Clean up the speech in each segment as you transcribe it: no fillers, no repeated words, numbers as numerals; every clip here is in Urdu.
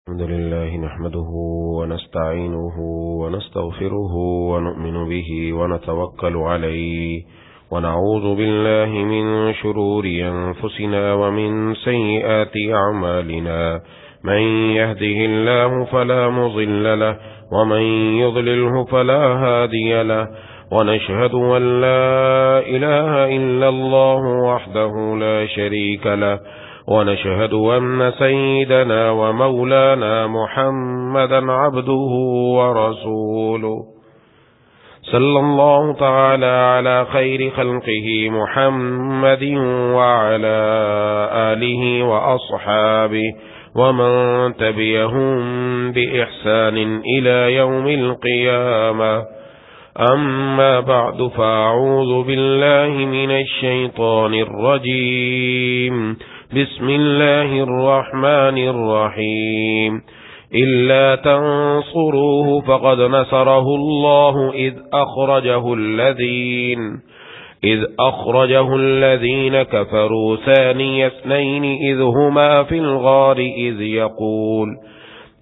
الحمد لله نحمده ونستعينه ونستغفره ونؤمن به ونتوكل عليه ونعوذ بالله من شرور أنفسنا ومن سيئات أعمالنا من يهده الله فلا مضل له ومن يضلله فلا هادي له ونشهد أن لا إله إلا الله وحده لا شريك له ونشهد أن سيدنا ومولانا محمدا عبده ورسوله صلى الله تعالى على خير خلقه محمد وعلى آله وأصحابه ومن تبعهم بإحسان إلى يوم القيامة أما بعد فأعوذ بالله من الشيطان الرجيم بسم الله الرحمن الرحيم إلا تنصروه فقد نصره الله إذ أخرجه الذين كفروا ثاني اثنين إذ هما في الغار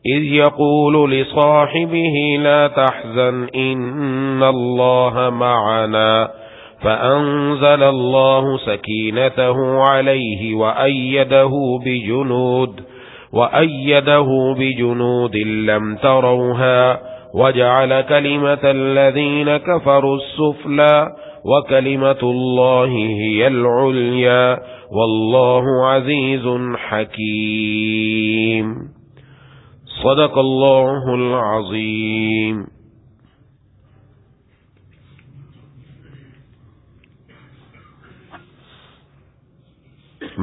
إذ يقول لصاحبه لا تحزن إن الله معنا فأنزل الله سكينته عليه وأيده بجنود لم تروها وجعل كلمة الذين كفروا السفلى وكلمة الله هي العليا والله عزيز حكيم صدق الله العظيم.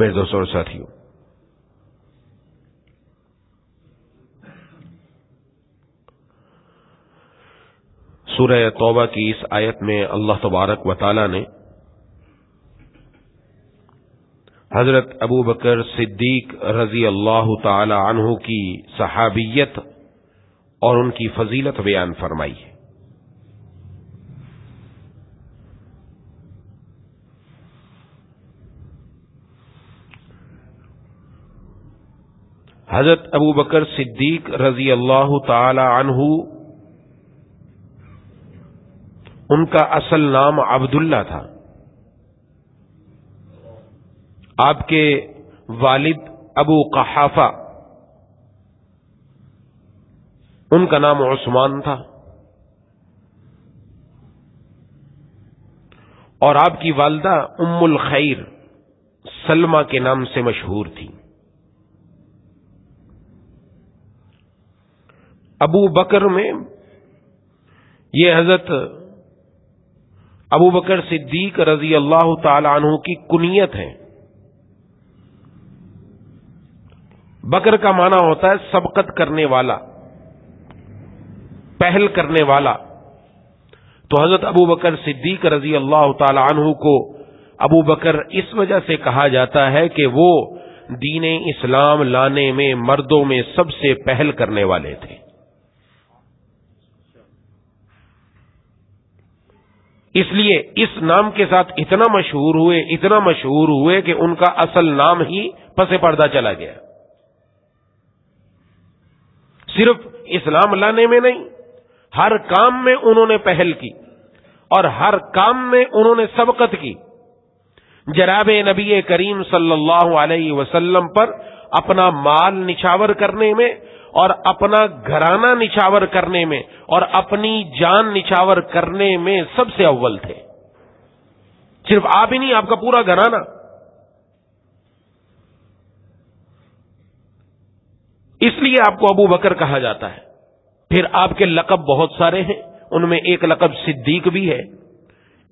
میرے دوستوں اور ساتھیوں، سورہ توبہ کی اس آیت میں اللہ تبارک و تعالی نے حضرت ابو بکر صدیق رضی اللہ تعالی عنہ کی صحابیت اور ان کی فضیلت بیان فرمائی ہے۔ حضرت ابو بکر صدیق رضی اللہ تعالی عنہ، ان کا اصل نام عبداللہ تھا۔ آپ کے والد ابو قحافہ، ان کا نام عثمان تھا، اور آپ کی والدہ ام الخیر سلمہ کے نام سے مشہور تھی۔ ابو بکر میں یہ حضرت ابو بکر صدیق رضی اللہ تعالی عنہ کی کنیت ہے۔ بکر کا معنی ہوتا ہے سبقت کرنے والا، پہل کرنے والا۔ تو حضرت ابو بکر صدیق رضی اللہ تعالی عنہ کو ابو بکر اس وجہ سے کہا جاتا ہے کہ وہ دین اسلام لانے میں مردوں میں سب سے پہل کرنے والے تھے۔ اس لیے اس نام کے ساتھ اتنا مشہور ہوئے کہ ان کا اصل نام ہی پس پردہ چلا گیا۔ صرف اسلام لانے میں نہیں، ہر کام میں انہوں نے پہل کی اور ہر کام میں انہوں نے سبقت کی۔ جناب نبی کریم صلی اللہ علیہ وسلم پر اپنا مال نچھاور کرنے میں اور اپنا گھرانہ نچھاور کرنے میں اور اپنی جان نچھاور کرنے میں سب سے اول تھے۔ صرف آپ ہی نہیں، آپ کا پورا گھرانہ۔ اس لیے آپ کو ابو بکر کہا جاتا ہے۔ پھر آپ کے لقب بہت سارے ہیں، ان میں ایک لقب صدیق بھی ہے،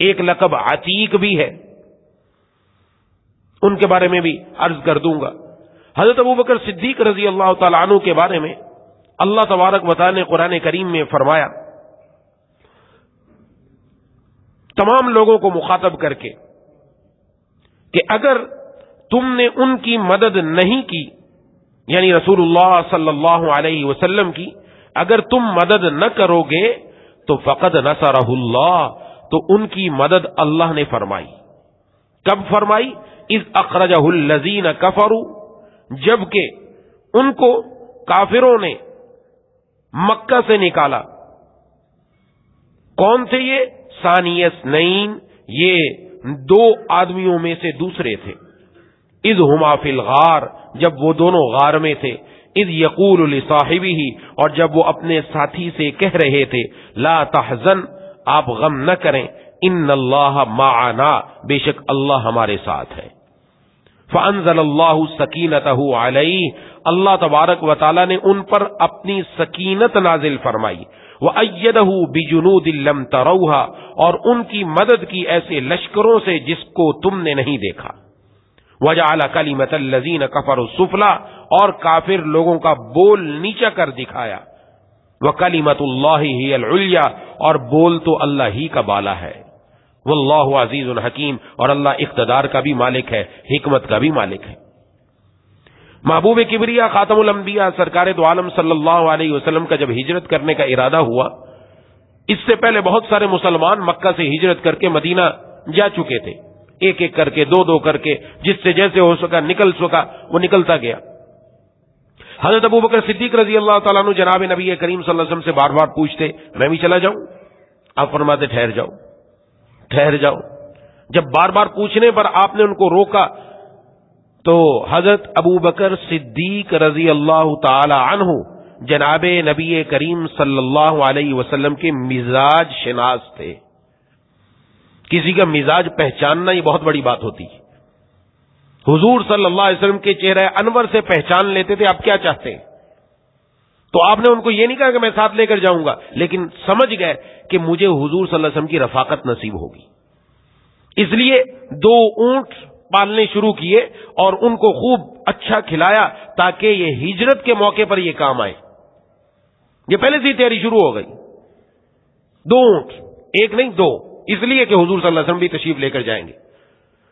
ایک لقب عتیق بھی ہے، ان کے بارے میں بھی عرض کر دوں گا۔ حضرت ابو بکر صدیق رضی اللہ تعالیٰ عنہ کے بارے میں اللہ تبارک و تعالی نے قرآن کریم میں فرمایا، تمام لوگوں کو مخاطب کر کے، کہ اگر تم نے ان کی مدد نہیں کی، یعنی رسول اللہ صلی اللہ علیہ وسلم کی اگر تم مدد نہ کرو گے تو فقد نصرہ اللہ، تو ان کی مدد اللہ نے فرمائی۔ کب فرمائی؟ اذ اخرجہ الذین کفروا، جبکہ ان کو کافروں نے مکہ سے نکالا. کون تھے یہ؟ ثانی اثنین، یہ دو آدمیوں میں سے دوسرے تھے. اذ ہما فی الغار، جب وہ دونوں غار میں تھے. اذ یقول لصاحبہ، اور جب وہ اپنے ساتھی سے کہہ رہے تھے لا تحزن، آپ غم نہ کریں، ان اللہ معنا، بے شک اللہ ہمارے ساتھ ہے. فانزل اللہ سکینتہ علیہ، اللہ تبارک و تعالی نے ان پر اپنی سکینت نازل فرمائی. وأیدہ بجنود لم تروہا، اور ان کی مدد کی ایسے لشکروں سے جس کو تم نے نہیں دیکھا. وجعل کلمۃ الذین کفروا السفلی، اور کافر لوگوں کا بول نیچا کر دکھایا. وکلمۃ اللہ ہی العلیٰ، اور بول تو اللہ ہی کا بالا ہے. واللہ عزیز حکیم، اور اللہ اقتدار کا بھی مالک ہے، حکمت کا بھی مالک ہے. محبوب کبریا خاتم الانبیاء سرکار دو عالم صلی اللہ علیہ وسلم کا جب ہجرت کرنے کا ارادہ ہوا، اس سے پہلے بہت سارے مسلمان مکہ سے ہجرت کر کے مدینہ جا چکے تھے، ایک ایک کر کے، دو دو کر کے، جس سے جیسے ہو سکا نکل سکا وہ نکلتا گیا. حضرت ابوبکر صدیق رضی اللہ تعالیٰ عنہ جناب نبی کریم صلی اللہ علیہ وسلم سے بار بار پوچھتے میں بھی چلا جاؤں؟ آپ فرماتے ٹھہر جاؤ ٹھہر جاؤ. جب بار بار پوچھنے پر آپ نے ان کو روکا تو حضرت ابوبکر صدیق رضی اللہ تعالی عنہ جناب نبی کریم صلی اللہ علیہ وسلم کے مزاج شناس تھے. کسی کا مزاج پہچاننا یہ بہت بڑی بات ہوتی ہے. حضور صلی اللہ علیہ وسلم کے چہرہ انور سے پہچان لیتے تھے آپ کیا چاہتے ہیں. تو آپ نے ان کو یہ نہیں کہا کہ میں ساتھ لے کر جاؤں گا، لیکن سمجھ گئے کہ مجھے حضور صلی اللہ علیہ وسلم کی رفاقت نصیب ہوگی. اس لیے 2 اونٹ پالنے شروع کیے اور ان کو خوب اچھا کھلایا تاکہ یہ ہجرت کے موقع پر یہ کام آئے. یہ پہلے سے ہی تیاری شروع ہو گئی. 2 اونٹ، ایک نہیں 2، اس لیے کہ حضور صلی اللہ علیہ وسلم بھی تشریف لے کر جائیں گے.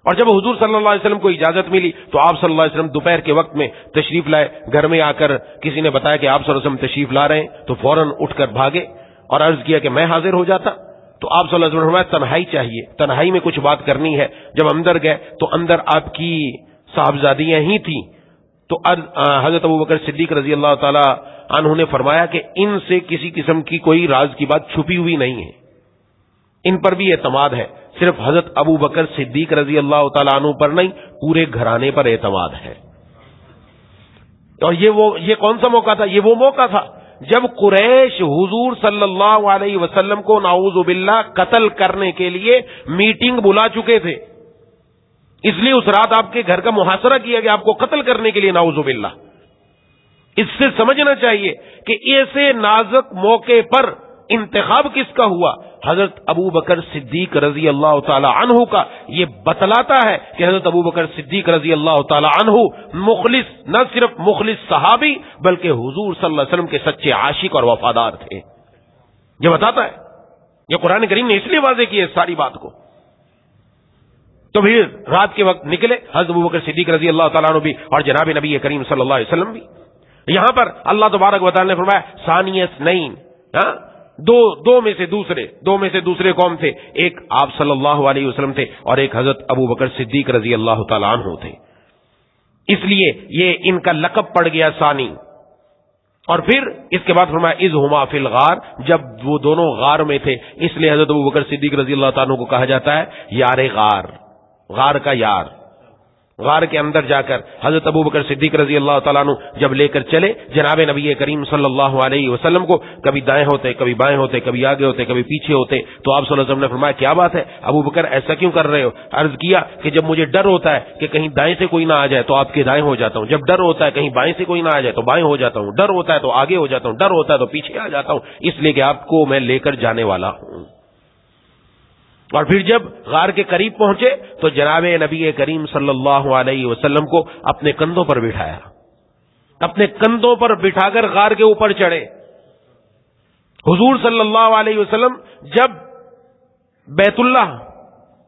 اور جب حضور صلی اللہ علیہ وسلم کو اجازت ملی تو آپ صلی اللہ علیہ وسلم دوپہر کے وقت میں تشریف لائے. گھر میں آ کر کسی نے بتایا کہ آپ صلی اللہ علیہ وسلم تشریف لا رہے ہیں تو فوراً اٹھ کر بھاگے اور عرض کیا کہ میں حاضر ہو جاتا. تو آپ صلی اللہ علیہ وسلم نے فرمایا تنہائی چاہیے، تنہائی میں کچھ بات کرنی ہے. جب اندر گئے تو اندر آپ کی صاحبزادیاں ہی تھیں. تو حضرت ابوبکر صدیق رضی اللہ تعالی عنہ نے فرمایا کہ ان سے کسی قسم کی کوئی راز کی بات چھپی ہوئی نہیں ہے، ان پر بھی اعتماد ہے. صرف حضرت ابوبکر صدیق رضی اللہ تعالی عنہ پر نہیں، پورے گھرانے پر اعتماد ہے. اور یہ کون سا موقع تھا؟ یہ وہ موقع تھا جب قریش حضور صلی اللہ علیہ وسلم کو نعوذ باللہ قتل کرنے کے لیے میٹنگ بلا چکے تھے. اس لیے اس رات آپ کے گھر کا محاصرہ کیا گیا، آپ کو قتل کرنے کے لیے نعوذ باللہ. اس سے سمجھنا چاہیے کہ ایسے نازک موقع پر انتخاب کس کا ہوا؟ حضرت ابوبکر صدیق رضی اللہ تعالی عنہ کا. یہ بتلاتا ہے کہ حضرت ابوبکر صدیق رضی اللہ تعالی عنہ مخلص، نہ صرف مخلص صحابی بلکہ حضور صلی اللہ علیہ وسلم کے سچے عاشق اور وفادار تھے. یہ بتاتا ہے، یہ قرآن کریم نے اس لیے واضح کی ہے ساری بات کو. تو پھر رات کے وقت نکلے حضرت ابوبکر صدیق رضی اللہ تعالیٰ عنہ بھی اور جناب نبی کریم صلی اللہ علیہ وسلم بھی. یہاں پر اللہ تبارک و تعالی نے فرمایا ثانی اثنین، دو میں سے دوسرے قوم تھے. ایک آپ صلی اللہ علیہ وسلم تھے اور ایک حضرت ابوبکر صدیق رضی اللہ تعالیٰ عنہ تھے. اس لیے یہ ان کا لقب پڑ گیا ثانی. اور پھر اس کے بعد فرمایا اذ ہما فی الغار، جب وہ دونوں غار میں تھے، اس لیے حضرت ابوبکر صدیق رضی اللہ تعالیٰ عنہ کو کہا جاتا ہے یار غار، غار کا یار. غار کے اندر جا کر حضرت ابوبکر صدیق رضی اللہ تعالیٰ عنہ جب لے کر چلے جناب نبی کریم صلی اللہ علیہ وسلم کو، کبھی دائیں ہوتے، کبھی بائیں ہوتے، کبھی آگے ہوتے، کبھی پیچھے ہوتے. تو آپ صلی اللہ علیہ وسلم نے فرمایا کیا بات ہے ابوبکر، ایسا کیوں کر رہے ہو؟ عرض کیا کہ جب مجھے ڈر ہوتا ہے کہ کہیں دائیں سے کوئی نہ آ جائے تو آپ کے دائیں ہو جاتا ہوں، جب ڈر ہوتا ہے کہیں بائیں سے کوئی نہ آ جائے تو بائیں ہو جاتا ہوں، ڈر ہوتا ہے تو آگے ہو جاتا ہوں، ڈر ہوتا ہے تو پیچھے آ جاتا ہوں، اس لیے کہ آپ کو میں لے کر جانے والا ہوں. اور پھر جب غار کے قریب پہنچے تو جناب نبی کریم صلی اللہ علیہ وسلم کو اپنے کندھوں پر بٹھایا، اپنے کندھوں پر بٹھا کر غار کے اوپر چڑھے. حضور صلی اللہ علیہ وسلم جب بیت اللہ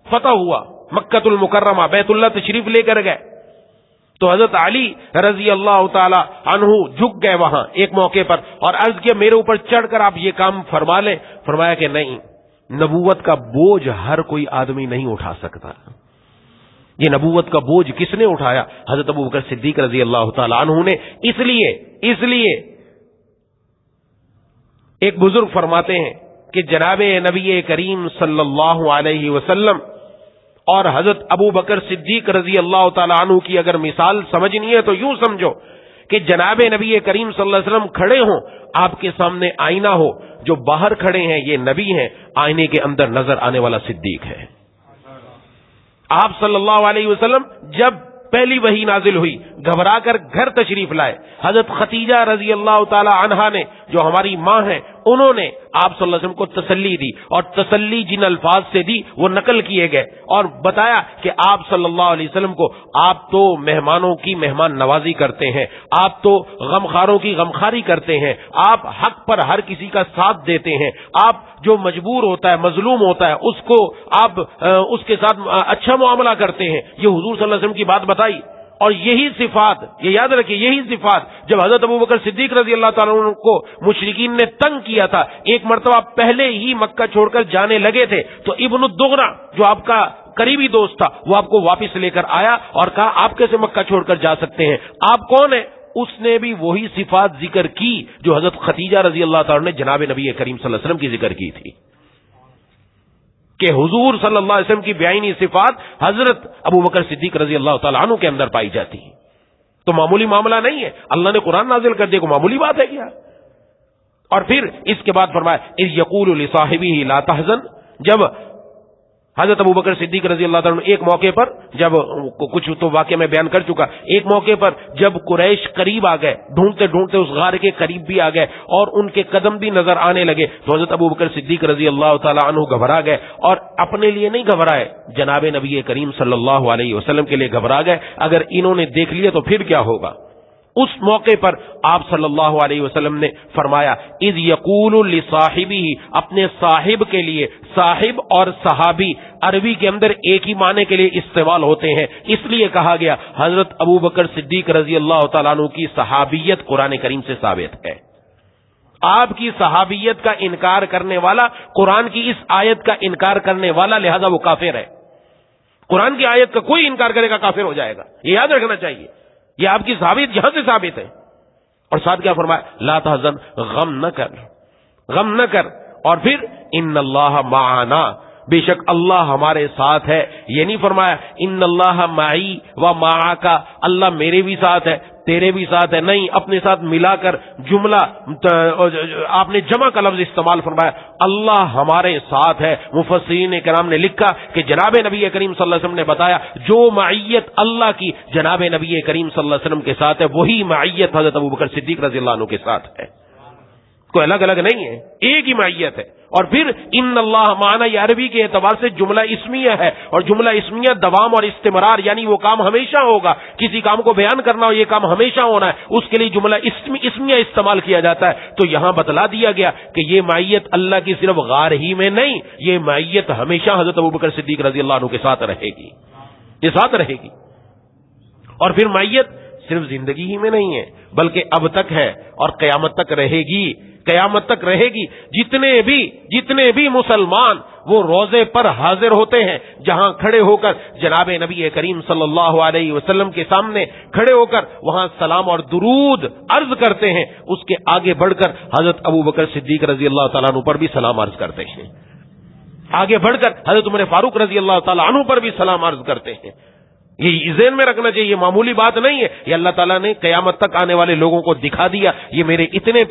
فتح ہوا، مکۃ المکرمہ بیت اللہ تشریف لے کر گئے تو حضرت علی رضی اللہ تعالی عنہ جھک گئے وہاں ایک موقع پر اور عرض کیا میرے اوپر چڑھ کر آپ یہ کام فرما لیں. فرمایا کہ نہیں، نبوت کا بوجھ ہر کوئی آدمی نہیں اٹھا سکتا. یہ نبوت کا بوجھ کس نے اٹھایا؟ حضرت ابو بکر صدیق رضی اللہ تعالی عنہ نے۔ اس لیے ایک بزرگ فرماتے ہیں کہ جناب نبی کریم صلی اللہ علیہ وسلم اور حضرت ابو بکر صدیق رضی اللہ تعالی عنہ کی اگر مثال سمجھنی ہے تو یوں سمجھو کہ جناب نبی کریم صلی اللہ علیہ وسلم کھڑے ہوں، آپ کے سامنے آئینہ ہو، جو باہر کھڑے ہیں یہ نبی ہیں، آئینے کے اندر نظر آنے والا صدیق ہے۔ آپ صلی اللہ علیہ وسلم جب پہلی وحی نازل ہوئی گھبرا کر گھر تشریف لائے، حضرت خدیجہ رضی اللہ تعالی عنہا نے جو ہماری ماں ہیں انہوں نے آپ صلی اللہ علیہ وسلم کو تسلی دی، اور تسلی جن الفاظ سے دی وہ نقل کیے گئے، اور بتایا کہ آپ صلی اللہ علیہ وسلم کو آپ تو مہمانوں کی مہمان نوازی کرتے ہیں، آپ تو غمخاروں کی غمخاری کرتے ہیں، آپ حق پر ہر کسی کا ساتھ دیتے ہیں، آپ جو مجبور ہوتا ہے مظلوم ہوتا ہے اس کو آپ اس کے ساتھ اچھا معاملہ کرتے ہیں۔ یہ حضور صلی اللہ علیہ وسلم کی بات بتائی، اور یہی صفات، یہ یاد رکھیے، یہی صفات جب حضرت ابو بکر صدیق رضی اللہ تعالیٰ عنہ کو مشرکین نے تنگ کیا تھا، ایک مرتبہ پہلے ہی مکہ چھوڑ کر جانے لگے تھے تو ابن الدغنا جو آپ کا قریبی دوست تھا وہ آپ کو واپس لے کر آیا اور کہا آپ کیسے مکہ چھوڑ کر جا سکتے ہیں، آپ کون ہیں؟ اس نے بھی وہی صفات ذکر کی جو حضرت خدیجہ رضی اللہ تعالیٰ نے جناب نبی کریم صلی اللہ علیہ وسلم کی ذکر کی تھی، کہ حضور صلی اللہ علیہ وسلم کی بیعینی صفات حضرت ابو بکر صدیق رضی اللہ تعالیٰ عنہ کے اندر پائی جاتی ہیں۔ تو معمولی معاملہ نہیں ہے، اللہ نے قرآن نازل کر دیا، کو معمولی بات ہے کیا؟ اور پھر اس کے بعد فرمایا اذ یقول لصاحبہ لا تحزن، جب حضرت ابو بکر صدیق رضی اللہ تعالیٰ عنہ ایک موقع پر، جب کچھ تو واقعہ میں بیان کر چکا، ایک موقع پر جب قریش قریب آ گئے، ڈھونڈتے ڈھونڈتے اس غار کے قریب بھی آ گئے اور ان کے قدم بھی نظر آنے لگے، تو حضرت ابو بکر صدیق رضی اللہ تعالیٰ عنہ گھبرا گئے، اور اپنے لیے نہیں گھبرائے، جناب نبی کریم صلی اللہ علیہ وسلم کے لیے گھبرا گئے، اگر انہوں نے دیکھ لیا تو پھر کیا ہوگا؟ اس موقع پر آپ صلی اللہ علیہ وسلم نے فرمایا اذ یقول لصاحبہ، اپنے صاحب کے لیے، صاحب اور صحابی عربی کے اندر ایک ہی معنی کے لیے استعمال ہوتے ہیں، اس لیے کہا گیا حضرت ابو بکر صدیق رضی اللہ تعالیٰ عنہ کی صحابیت قرآن کریم سے ثابت ہے۔ آپ کی صحابیت کا انکار کرنے والا قرآن کی اس آیت کا انکار کرنے والا، لہذا وہ کافر ہے۔ قرآن کی آیت کا کوئی انکار کرے گا کافر ہو جائے گا، یہ یاد رکھنا چاہیے، یہ آپ کی صحابیت یہاں سے ثابت ہے۔ اور ساتھ کیا فرمایا؟ لا تحزن، غم نہ کر، غم نہ کر، اور پھر ان اللہ معنا، بے شک اللہ ہمارے ساتھ ہے۔ یہ نہیں فرمایا ان اللہ معی و معاک، اللہ میرے بھی ساتھ ہے تیرے بھی ساتھ ہے، نہیں، اپنے ساتھ ملا کر جملہ آپ نے جمع کا لفظ استعمال فرمایا، اللہ ہمارے ساتھ ہے۔ مفسرین کرام نے لکھا کہ جناب نبی کریم صلی اللہ علیہ وسلم نے بتایا جو معیت اللہ کی جناب نبی کریم صلی اللہ علیہ وسلم کے ساتھ ہے وہی معیت حضرت ابو بکر صدیق رضی اللہ عنہ کے ساتھ ہے، کوئی الگ الگ نہیں ہے، ایک ہی معیت ہے۔ اور پھر ان اللہ معنا، یہ عربی کے اعتبار سے جملہ اسمیہ ہے، اور جملہ اسمیہ دوام اور استمرار، یعنی وہ کام ہمیشہ ہوگا، کسی کام کو بیان کرنا ہو یہ کام ہمیشہ ہونا ہے، اس کے لیے جملہ اسمیہ استعمال کیا جاتا ہے۔ تو یہاں بتلا دیا گیا کہ یہ معیت اللہ کی صرف غار ہی میں نہیں، یہ معیت ہمیشہ حضرت ابوبکر صدیق رضی اللہ عنہ کے ساتھ رہے گی، یہ ساتھ رہے گی۔ اور پھر معیت صرف زندگی ہی میں نہیں ہے بلکہ اب تک ہے اور قیامت تک رہے گی، قیامت تک رہے گی۔ جتنے بھی مسلمان وہ روزے پر حاضر ہوتے ہیں، جہاں کھڑے ہو کر جناب نبی کریم صلی اللہ علیہ وسلم کے سامنے کھڑے ہو کر وہاں سلام اور درود عرض کرتے ہیں، اس کے آگے بڑھ کر حضرت ابوبکر صدیق رضی اللہ تعالیٰ عنہ پر بھی سلام عرض کرتے ہیں، آگے بڑھ کر حضرت عمر فاروق رضی اللہ تعالیٰ عنہ پر بھی سلام عرض کرتے ہیں۔ یہ ذہن میں رکھنا چاہیے، یہ معمولی بات نہیں ہے، یہ اللہ تعالیٰ نے قیامت تک آنے والے لوگوں کو دکھا دیا، یہ میرے اتنے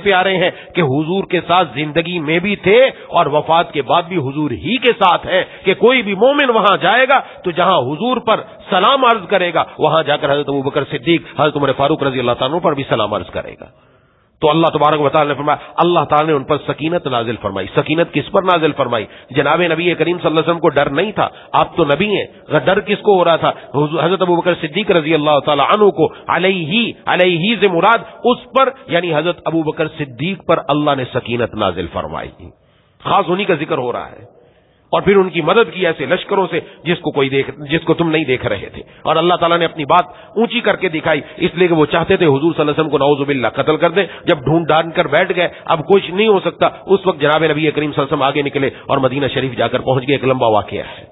پیارے ہیں کہ حضور کے ساتھ زندگی میں بھی تھے اور وفات کے بعد بھی حضور ہی کے ساتھ ہیں، کہ کوئی بھی مومن وہاں جائے گا تو جہاں حضور پر سلام عرض کرے گا وہاں جا کر حضرت ابوبکر صدیق، حضرت عمر فاروق رضی اللہ تعالیٰ عنہ پر بھی سلام عرض کرے گا۔ تو اللہ تبارک و تعالی نے فرمایا، اللہ تعالی نے ان پر سکینت نازل فرمائی۔ سکینت کس پر نازل فرمائی؟ جناب نبی کریم صلی اللہ علیہ وسلم کو ڈر نہیں تھا، آپ تو نبی ہیں، ڈر کس کو ہو رہا تھا؟ حضرت ابوبکر صدیق رضی اللہ تعالی عنہ کو، علیہ سے مراد اس پر یعنی حضرت ابوبکر صدیق پر اللہ نے سکینت نازل فرمائی، خاص انہی کا ذکر ہو رہا ہے۔ اور پھر ان کی مدد کی ایسے لشکروں سے جس کو تم نہیں دیکھ رہے تھے، اور اللہ تعالیٰ نے اپنی بات اونچی کر کے دکھائی، اس لیے کہ وہ چاہتے تھے حضور صلی اللہ علیہ وسلم کو نعوذ باللہ قتل کر دیں۔ جب ڈھونڈ ڈھانڈ کر بیٹھ گئے اب کچھ نہیں ہو سکتا، اس وقت جناب نبی کریم صلی اللہ علیہ وسلم آگے نکلے اور مدینہ شریف جا کر پہنچ گئے۔ ایک لمبا واقعہ ہے،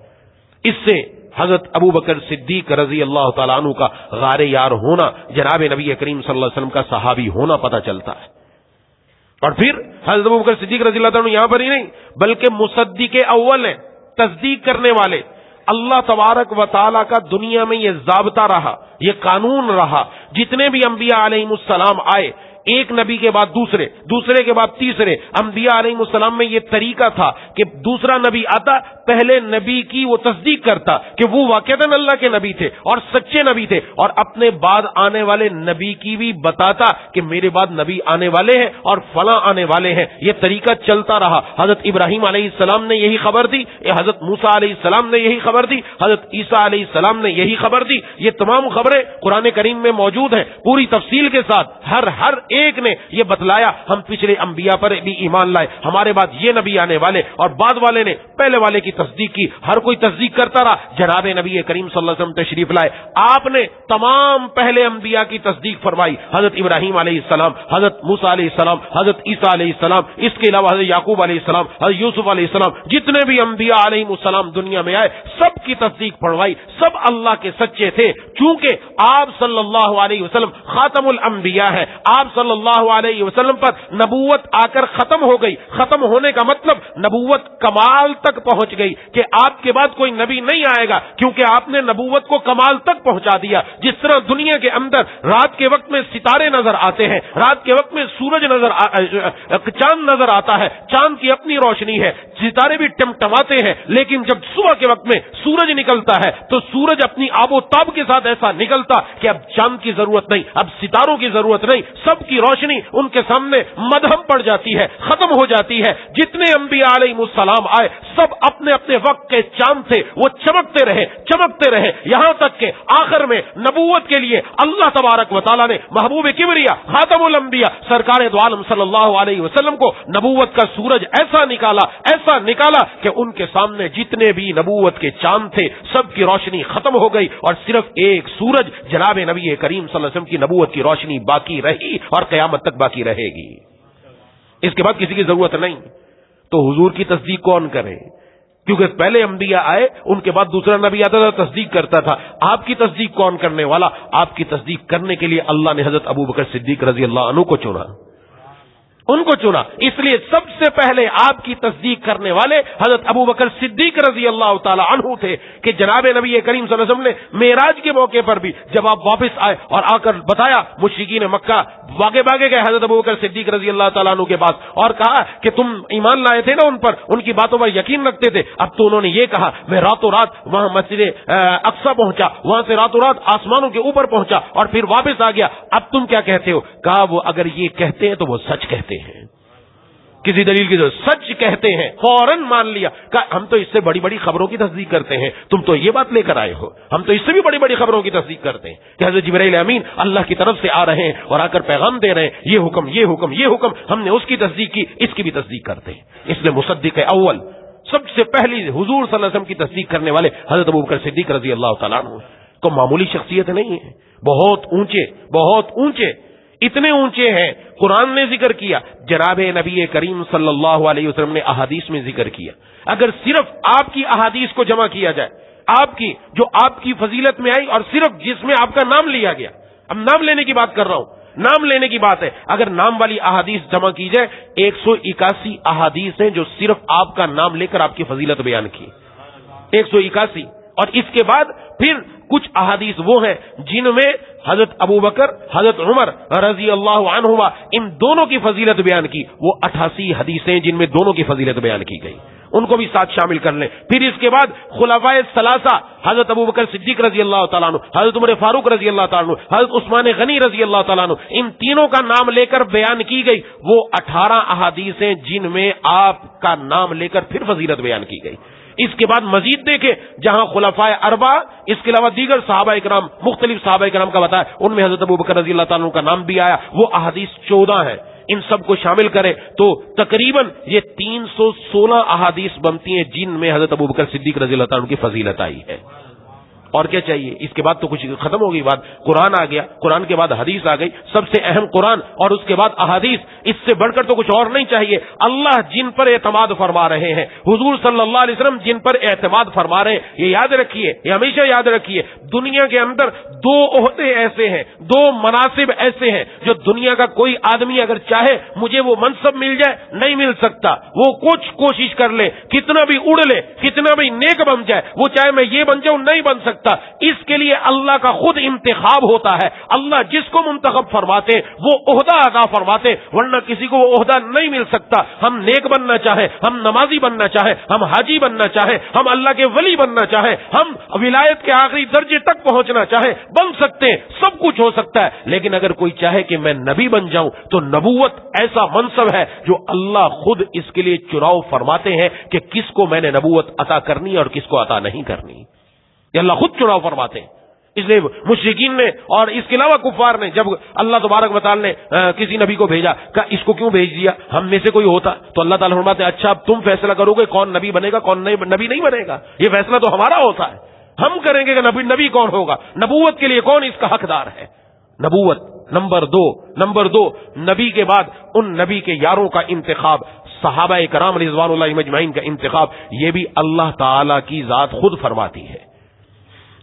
اس سے حضرت ابو بکر صدیق رضی اللہ تعالیٰ عنہ کا غار یار ہونا، جناب نبی کریم صلی اللہ علیہ وسلم کا صحابی ہونا پتہ چلتا ہے۔ اور پھر حضرت ابو بکر صدیق رضی اللہ تعالیٰ عنہ یہاں پر ہی نہیں بلکہ مصدق اول ہیں، تصدیق کرنے والے۔ اللہ تبارک و تعالیٰ کا دنیا میں یہ ضابطہ رہا، یہ قانون رہا، جتنے بھی انبیاء علیہم السلام آئے، ایک نبی کے بعد دوسرے، دوسرے کے بعد تیسرے، انبیاء علیہ السلام میں یہ طریقہ تھا کہ دوسرا نبی آتا، پہلے نبی کی وہ تصدیق کرتا کہ وہ واقعتاً اللہ کے نبی تھے اور سچے نبی تھے، اور اپنے بعد آنے والے نبی کی بھی بتاتا کہ میرے بعد نبی آنے والے ہیں اور فلاں آنے والے ہیں۔ یہ طریقہ چلتا رہا۔ حضرت ابراہیم علیہ السلام نے یہی خبر دی، حضرت موسیٰ علیہ السلام نے یہی خبر دی، حضرت عیسیٰ علیہ السلام نے یہی خبر دی۔ یہ تمام خبریں قرآن کریم میں موجود ہیں پوری تفصیل کے ساتھ۔ ہر ایک نے یہ بتلایا، ہم پچھلے انبیاء پر بھی ایمان لائے، ہمارے بعد یہ نبی آنے والے، اور بعد والے نے پہلے والے کی تصدیق کی، ہر کوئی تصدیق کرتا رہا۔ جناب نبی کریم صلی اللہ علیہ وسلم تشریف لائے، آپ نے تمام پہلے انبیاء کی تصدیق فرمائی، حضرت ابراہیم علیہ السلام، حضرت موسیٰ علیہ السلام، حضرت عیسیٰ علیہ السلام، اس کے علاوہ حضرت یعقوب علیہ السلام، حضرت یوسف علیہ السلام، جتنے بھی انبیاء علیہ السلام دنیا میں آئے سب کی تصدیق فرمائی، سب اللہ کے سچے تھے۔ چونکہ آپ صلی اللہ علیہ وسلم خاتم الانبیاء ہے، آپ صلی اللہ علیہ وسلم پر نبوت آ کر ختم ہو گئی۔ ختم ہونے کا مطلب نبوت کمال تک پہنچ گئی کہ آپ کے بعد کوئی نبی نہیں آئے گا، کیونکہ آپ نے نبوت کو کمال تک پہنچا دیا۔ جس طرح دنیا کے اندر رات کے وقت میں ستارے نظر آتے ہیں، رات کے وقت میں سورج چاند نظر آتا ہے، چاند کی اپنی روشنی ہے، ستارے بھی ٹمٹماتے ہیں، لیکن جب صبح کے وقت میں سورج نکلتا ہے تو سورج اپنی آب و تاب کے ساتھ ایسا نکلتا کہ اب چاند کی ضرورت نہیں، اب ستاروں کی ضرورت نہیں، سب کی روشنی ان کے سامنے مدھم پڑ جاتی ہے، ختم ہو جاتی ہے۔ جتنے انبیاء علیہ السلام آئے سب اپنے اپنے وقت کے چاند تھے، وہ چمکتے رہے یہاں تک کہ آخر میں نبوت کے لیے اللہ تبارک و تعالیٰ نے محبوب کبریا خاتم الانبیاء سرکار دو عالم صلی اللہ علیہ وسلم کو نبوت کا سورج ایسا نکالا کہ ان کے سامنے جتنے بھی نبوت کے چاند تھے سب کی روشنی ختم ہو گئی، اور صرف ایک سورج جناب نبی کریم صلی اللہ علیہ وسلم کی نبوت کی روشنی باقی رہی اور قیامت تک باقی رہے گی۔ اس کے بعد کسی کی ضرورت نہیں۔ تو حضور کی تصدیق کون کرے؟ کیونکہ پہلے انبیاء آئے، ان کے بعد دوسرا نبی آتا تھا، تصدیق کرتا تھا۔ آپ کی تصدیق کون کرنے والا؟ آپ کی تصدیق کرنے کے لیے اللہ نے حضرت ابو بکر صدیق رضی اللہ عنہ کو چنا، ان کو چنا۔ اس لیے سب سے پہلے آپ کی تصدیق کرنے والے حضرت ابو بکر صدیق رضی اللہ تعالی عنہ تھے کہ جناب نبی کریم صلی اللہ علیہ وسلم نے معراج کے موقع پر بھی جب آپ واپس آئے اور آ کر بتایا، مشرکین مکہ بھاگے گئے حضرت ابو بکر صدیق رضی اللہ تعالیٰ عنہ کے پاس اور کہا کہ تم ایمان لائے تھے نا ان پر، ان کی باتوں پر یقین رکھتے تھے۔ اب تو انہوں نے یہ کہا میں راتوں رات وہاں مسجد اقصی پہنچا، وہاں سے راتوں رات آسمانوں کے اوپر پہنچا اور پھر واپس آ گیا، اب تم کیا کہتے ہو؟ کہا وہ اگر یہ کہتے ہیں تو وہ سچ کہتے ہیں، کسی دلیل کی جو سچ کہتے ہیں فوراً مان لیا۔ کہا ہم تو اس سے بڑی بڑی خبروں کی تصدیق کرتے ہیں، تم تو یہ بات لے کر آئے ہو، ہم تو اس سے بھی بڑی بڑی خبروں کی تصدیق کرتے ہیں کہ حضرت جبرائیل امین اللہ کی طرف سے آ رہے ہیں اور آ کر پیغام دے رہے ہیں، یہ حکم یہ حکم یہ حکم، ہم نے اس کی تصدیق کی، اس کی بھی تصدیق کرتے ہیں۔ اس لیے مصدق اول سب سے پہلی حضور صلی اللہ علیہ وسلم کی تصدیق کرنے والے حضرت ابوبکر صدیق رضی اللہ تعالیٰ عنہ کو معمولی شخصیت نہیں ہے، بہت اونچے اتنے اونچے ہیں۔ قرآن نے ذکر کیا، جناب نبی کریم صلی اللہ علیہ وسلم نے احادیث میں ذکر کیا۔ اگر صرف آپ کی احادیث کو جمع کیا جائے، آپ کی جو آپ کی فضیلت میں آئی اور صرف جس میں آپ کا نام لیا گیا، اب نام لینے کی بات کر رہا ہوں، نام لینے کی بات ہے، اگر نام والی احادیث جمع کی جائے 181 احادیث ہیں جو صرف آپ کا نام لے کر آپ کی فضیلت بیان کی، 181۔ اور اس کے بعد پھر کچھ احادیث وہ ہیں جن میں حضرت ابو بکر حضرت عمر رضی اللہ عنہما ان دونوں کی فضیلت بیان کی، وہ 88 حدیثیں جن میں دونوں کی فضیلت بیان کی گئی، ان کو بھی ساتھ شامل کر لیں۔ پھر اس کے بعد خلفائے ثلاثہ حضرت ابو بکر صدیق رضی اللہ تعالیٰ عنہ، حضرت عمر فاروق رضی اللہ تعالیٰ عنہ، حضرت عثمان غنی رضی اللہ تعالیٰ عنہ، ان تینوں کا نام لے کر بیان کی گئی، وہ 18 احادیث ہیں جن میں آپ کا نام لے کر پھر فضیلت بیان کی گئی۔ اس کے بعد مزید دیکھیں جہاں خلفائے اربعہ، اس کے علاوہ دیگر صحابہ کرام، مختلف صحابہ کرام کا بتایا، ان میں حضرت ابو بکر رضی اللہ تعالیٰ عنہ کا نام بھی آیا، وہ احادیث 14 ہیں۔ ان سب کو شامل کریں تو تقریباً یہ 316 احادیث بنتی ہیں جن میں حضرت ابو بکر صدیق رضی اللہ تعالیٰ عنہ کی فضیلت آئی ہے۔ اور کیا چاہیے؟ اس کے بعد تو کچھ ختم ہو گئی بات. قرآن آ گیا, قرآن کے بعد حدیث آ گئی, سب سے اہم قرآن اور اس کے بعد احادیث. اس سے بڑھ کر تو کچھ اور نہیں چاہیے. اللہ جن پر اعتماد فرما رہے ہیں, حضور صلی اللہ علیہ وسلم جن پر اعتماد فرما رہے ہیں, یہ یاد رکھیے, یہ ہمیشہ یاد رکھیے, دنیا کے اندر دو عہدے ایسے ہیں, دو مناصب ایسے ہیں جو دنیا کا کوئی آدمی اگر چاہے مجھے وہ منصب مل جائے نہیں مل سکتا. وہ کچھ کوشش کر لے, کتنا بھی اڑ لے, کتنا بھی نیک بن جائے, وہ چاہے میں یہ بن جاؤں نہیں بن سکتا. اس کے لیے اللہ کا خود انتخاب ہوتا ہے. اللہ جس کو منتخب فرماتے وہ عہدہ عطا فرماتے, ورنہ کسی کو وہ عہدہ نہیں مل سکتا. ہم نیک بننا چاہیں, ہم نمازی بننا چاہیں, ہم حاجی بننا چاہیں, ہم اللہ کے ولی بننا چاہیں, ہم ولایت کے آخری درجے تک پہنچنا چاہیں, بن سکتے ہیں, سب کچھ ہو سکتا ہے. لیکن اگر کوئی چاہے کہ میں نبی بن جاؤں تو نبوت ایسا منصب ہے جو اللہ خود اس کے لیے چناؤ فرماتے ہیں کہ کس کو میں نے نبوت عطا کرنی ہے اور کس کو عطا نہیں کرنی. یہ اللہ خود چناؤ فرماتے ہیں. اس لیے مشرکین نے اور اس کے علاوہ کفار نے جب اللہ تبارک و تعالی نے کسی نبی کو بھیجا, کہا اس کو کیوں بھیج دیا, ہم میں سے کوئی ہوتا, تو اللہ تعالیٰ فرماتے ہیں اچھا اب تم فیصلہ کرو گے کون نبی بنے گا کون نبی نہیں بنے گا. یہ فیصلہ تو ہمارا ہوتا ہے, ہم کریں گے کہ نبی کون ہوگا, نبوت کے لیے کون اس کا حقدار ہے. نبوت نمبر دو, نبی کے بعد ان نبی کے یاروں کا انتخاب, صحابہ کرام رضوان اللہ مجمعین کا انتخاب, یہ بھی اللہ تعالی کی ذات خود فرماتی ہے.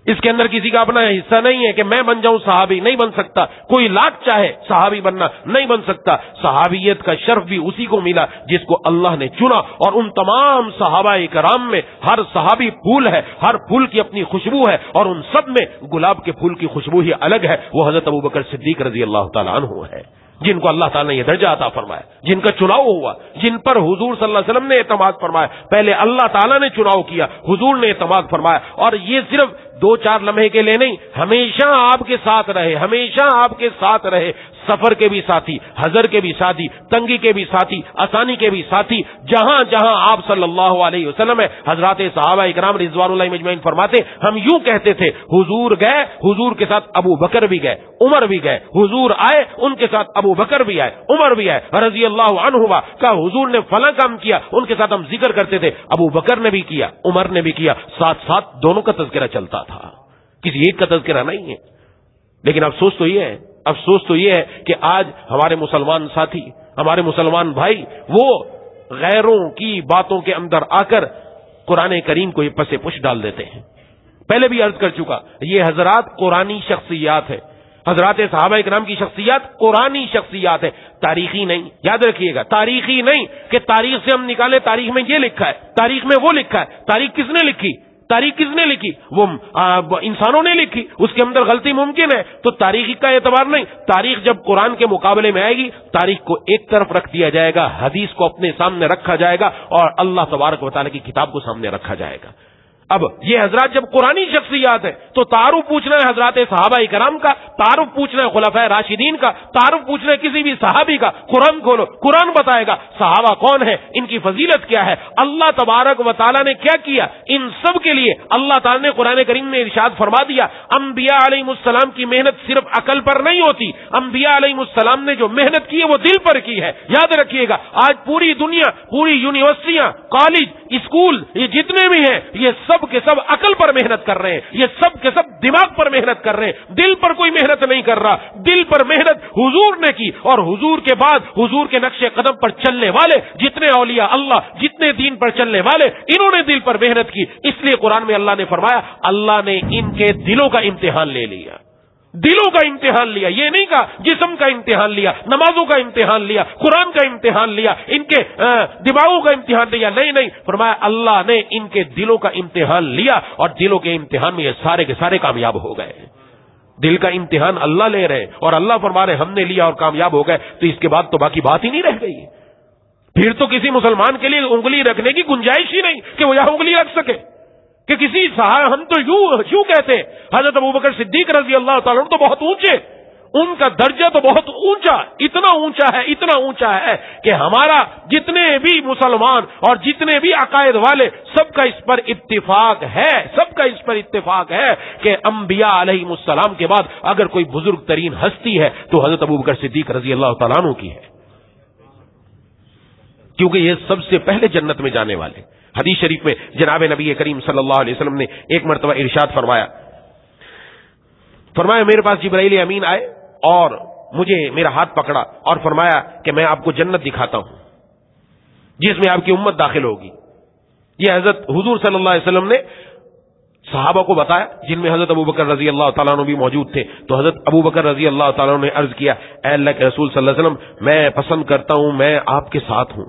اس کے اندر کسی کا اپنا حصہ نہیں ہے کہ میں بن جاؤں صحابی, نہیں بن سکتا. کوئی لاکھ چاہے صحابی بننا نہیں بن سکتا. صحابیت کا شرف بھی اسی کو ملا جس کو اللہ نے چنا, اور ان تمام صحابہ کرام میں ہر صحابی پھول ہے, ہر پھول کی اپنی خوشبو ہے, اور ان سب میں گلاب کے پھول کی خوشبو ہی الگ ہے, وہ حضرت ابوبکر صدیق رضی اللہ تعالیٰ عنہ ہے, جن کو اللہ تعالیٰ نے یہ درجہ عطا فرمایا, جن کا چناؤ ہوا, جن پر حضور صلی اللہ علیہ وسلم نے اعتماد فرمایا. پہلے اللہ تعالیٰ نے چناؤ کیا, حضور نے اعتماد فرمایا, اور یہ صرف 2-4 لمحے کے لیے نہیں, ہمیشہ آپ کے ساتھ رہے, ہمیشہ آپ کے ساتھ رہے. سفر کے بھی ساتھی, حضر کے بھی ساتھی, تنگی کے بھی ساتھی, آسانی کے بھی ساتھی. جہاں جہاں آپ صلی اللہ علیہ وسلم ہے, حضرات صحابہ اکرام رضوان اللہ مجمعین فرماتے ہم یوں کہتے تھے, حضور گئے, حضور کے ساتھ ابو بکر بھی گئے, عمر بھی گئے, حضور آئے, ان کے ساتھ ابو بکر بھی آئے, عمر بھی آئے رضی اللہ عنہما. کا حضور نے فلاں کام کیا, ان کے ساتھ ہم ذکر کرتے تھے, ابو بکر نے بھی کیا, عمر نے بھی کیا, ساتھ ساتھ دونوں کا تذکرہ چلتا تھا, کسی ایک کا تذکرہ نہیں ہے. لیکن افسوس تو یہ ہے کہ آج ہمارے مسلمان ساتھی, ہمارے مسلمان بھائی, وہ غیروں کی باتوں کے اندر آ کر قرآن کریم کو یہ پس پش ڈال دیتے ہیں. پہلے بھی عرض کر چکا, یہ حضرات قرآنی شخصیات ہے, حضرات صحابہ کرام کی شخصیات قرآنی شخصیات ہے, تاریخی نہیں. یاد رکھیے گا, تاریخی نہیں کہ تاریخ سے ہم نکالیں تاریخ میں یہ لکھا ہے, تاریخ میں وہ لکھا ہے. تاریخ کس نے لکھی؟ تاریخ کس نے لکھی؟ وہ انسانوں نے لکھی, اس کے اندر غلطی ممکن ہے, تو تاریخی کا اعتبار نہیں. تاریخ جب قرآن کے مقابلے میں آئے گی, تاریخ کو ایک طرف رکھ دیا جائے گا, حدیث کو اپنے سامنے رکھا جائے گا, اور اللہ تبارک و تعالیٰ کی کتاب کو سامنے رکھا جائے گا. اب یہ حضرات جب قرآنی شخصیات ہیں تو تعارف پوچھنا ہے حضرات صحابہ کرام کا, تعارف پوچھنا ہے خلفائے راشدین کا, تعارف پوچھنا ہے کسی بھی صحابی کا. قرآن کھولو, قرآن بتائے گا صحابہ کون ہے, ان کی فضیلت کیا ہے, اللہ تبارک و تعالیٰ نے کیا کیا. ان سب کے لیے اللہ تعالیٰ نے قرآن کریم میں ارشاد فرما دیا, انبیاء علیہ السلام کی محنت صرف عقل پر نہیں ہوتی, انبیاء علیہ السلام نے جو محنت کی ہے وہ دل پر کی ہے. یاد رکھیے گا, آج پوری دنیا, پوری یونیورسٹیاں, کالج, اسکول, یہ جتنے بھی ہیں, یہ سب کے سب عقل پر محنت کر رہے ہیں, یہ سب کے سب دماغ پر محنت کر رہے ہیں, دل پر کوئی محنت نہیں کر رہا. دل پر محنت حضور نے کی, اور حضور کے بعد حضور کے نقش قدم پر چلنے والے جتنے اولیاء اللہ, جتنے دین پر چلنے والے, انہوں نے دل پر محنت کی. اس لیے قرآن میں اللہ نے فرمایا, اللہ نے ان کے دلوں کا امتحان لے لیا, دلوں کا امتحان لیا. یہ نہیں کہا جسم کا امتحان لیا, نمازوں کا امتحان لیا, قرآن کا امتحان لیا, ان کے دماغوں کا امتحان لیا. نہیں, فرمایا اللہ نے ان کے دلوں کا امتحان لیا, اور دلوں کے امتحان میں یہ سارے کے سارے کامیاب ہو گئے. دل کا امتحان اللہ لے رہے, اور اللہ فرما رہے ہم نے لیا اور کامیاب ہو گئے. تو اس کے بعد تو باقی بات ہی نہیں رہ گئی. پھر تو کسی مسلمان کے لیے انگلی رکھنے کی گنجائش ہی نہیں کہ وہ یہاں انگلی رکھ سکے. کہ کسی صحابہ, ہم تو یوں کہتے, حضرت ابوبکر صدیق رضی اللہ تعالیٰ تو بہت اونچے, ان کا درجہ تو بہت اونچا, اتنا اونچا ہے کہ ہمارا جتنے بھی مسلمان اور جتنے بھی عقائد والے سب کا اس پر اتفاق ہے کہ انبیاء علیہ السلام کے بعد اگر کوئی بزرگ ترین ہستی ہے تو حضرت ابوبکر صدیق رضی اللہ تعالیٰ عنہ کی ہے, کیونکہ یہ سب سے پہلے جنت میں جانے والے. حدیث شریف میں جناب نبی کریم صلی اللہ علیہ وسلم نے ایک مرتبہ ارشاد فرمایا, فرمایا میرے پاس جبرائیل امین آئے اور مجھے میرا ہاتھ پکڑا اور فرمایا کہ میں آپ کو جنت دکھاتا ہوں جس میں آپ کی امت داخل ہوگی. یہ حضرت حضور صلی اللہ علیہ وسلم نے صحابہ کو بتایا جن میں حضرت ابو بکر رضی اللہ تعالیٰ عنہ بھی موجود تھے. تو حضرت ابو بکر رضی اللہ تعالیٰ عنہ نے عرض کیا اے اللہ کے رسول صلی اللہ علیہ وسلم میں پسند کرتا ہوں میں آپ کے ساتھ ہوں.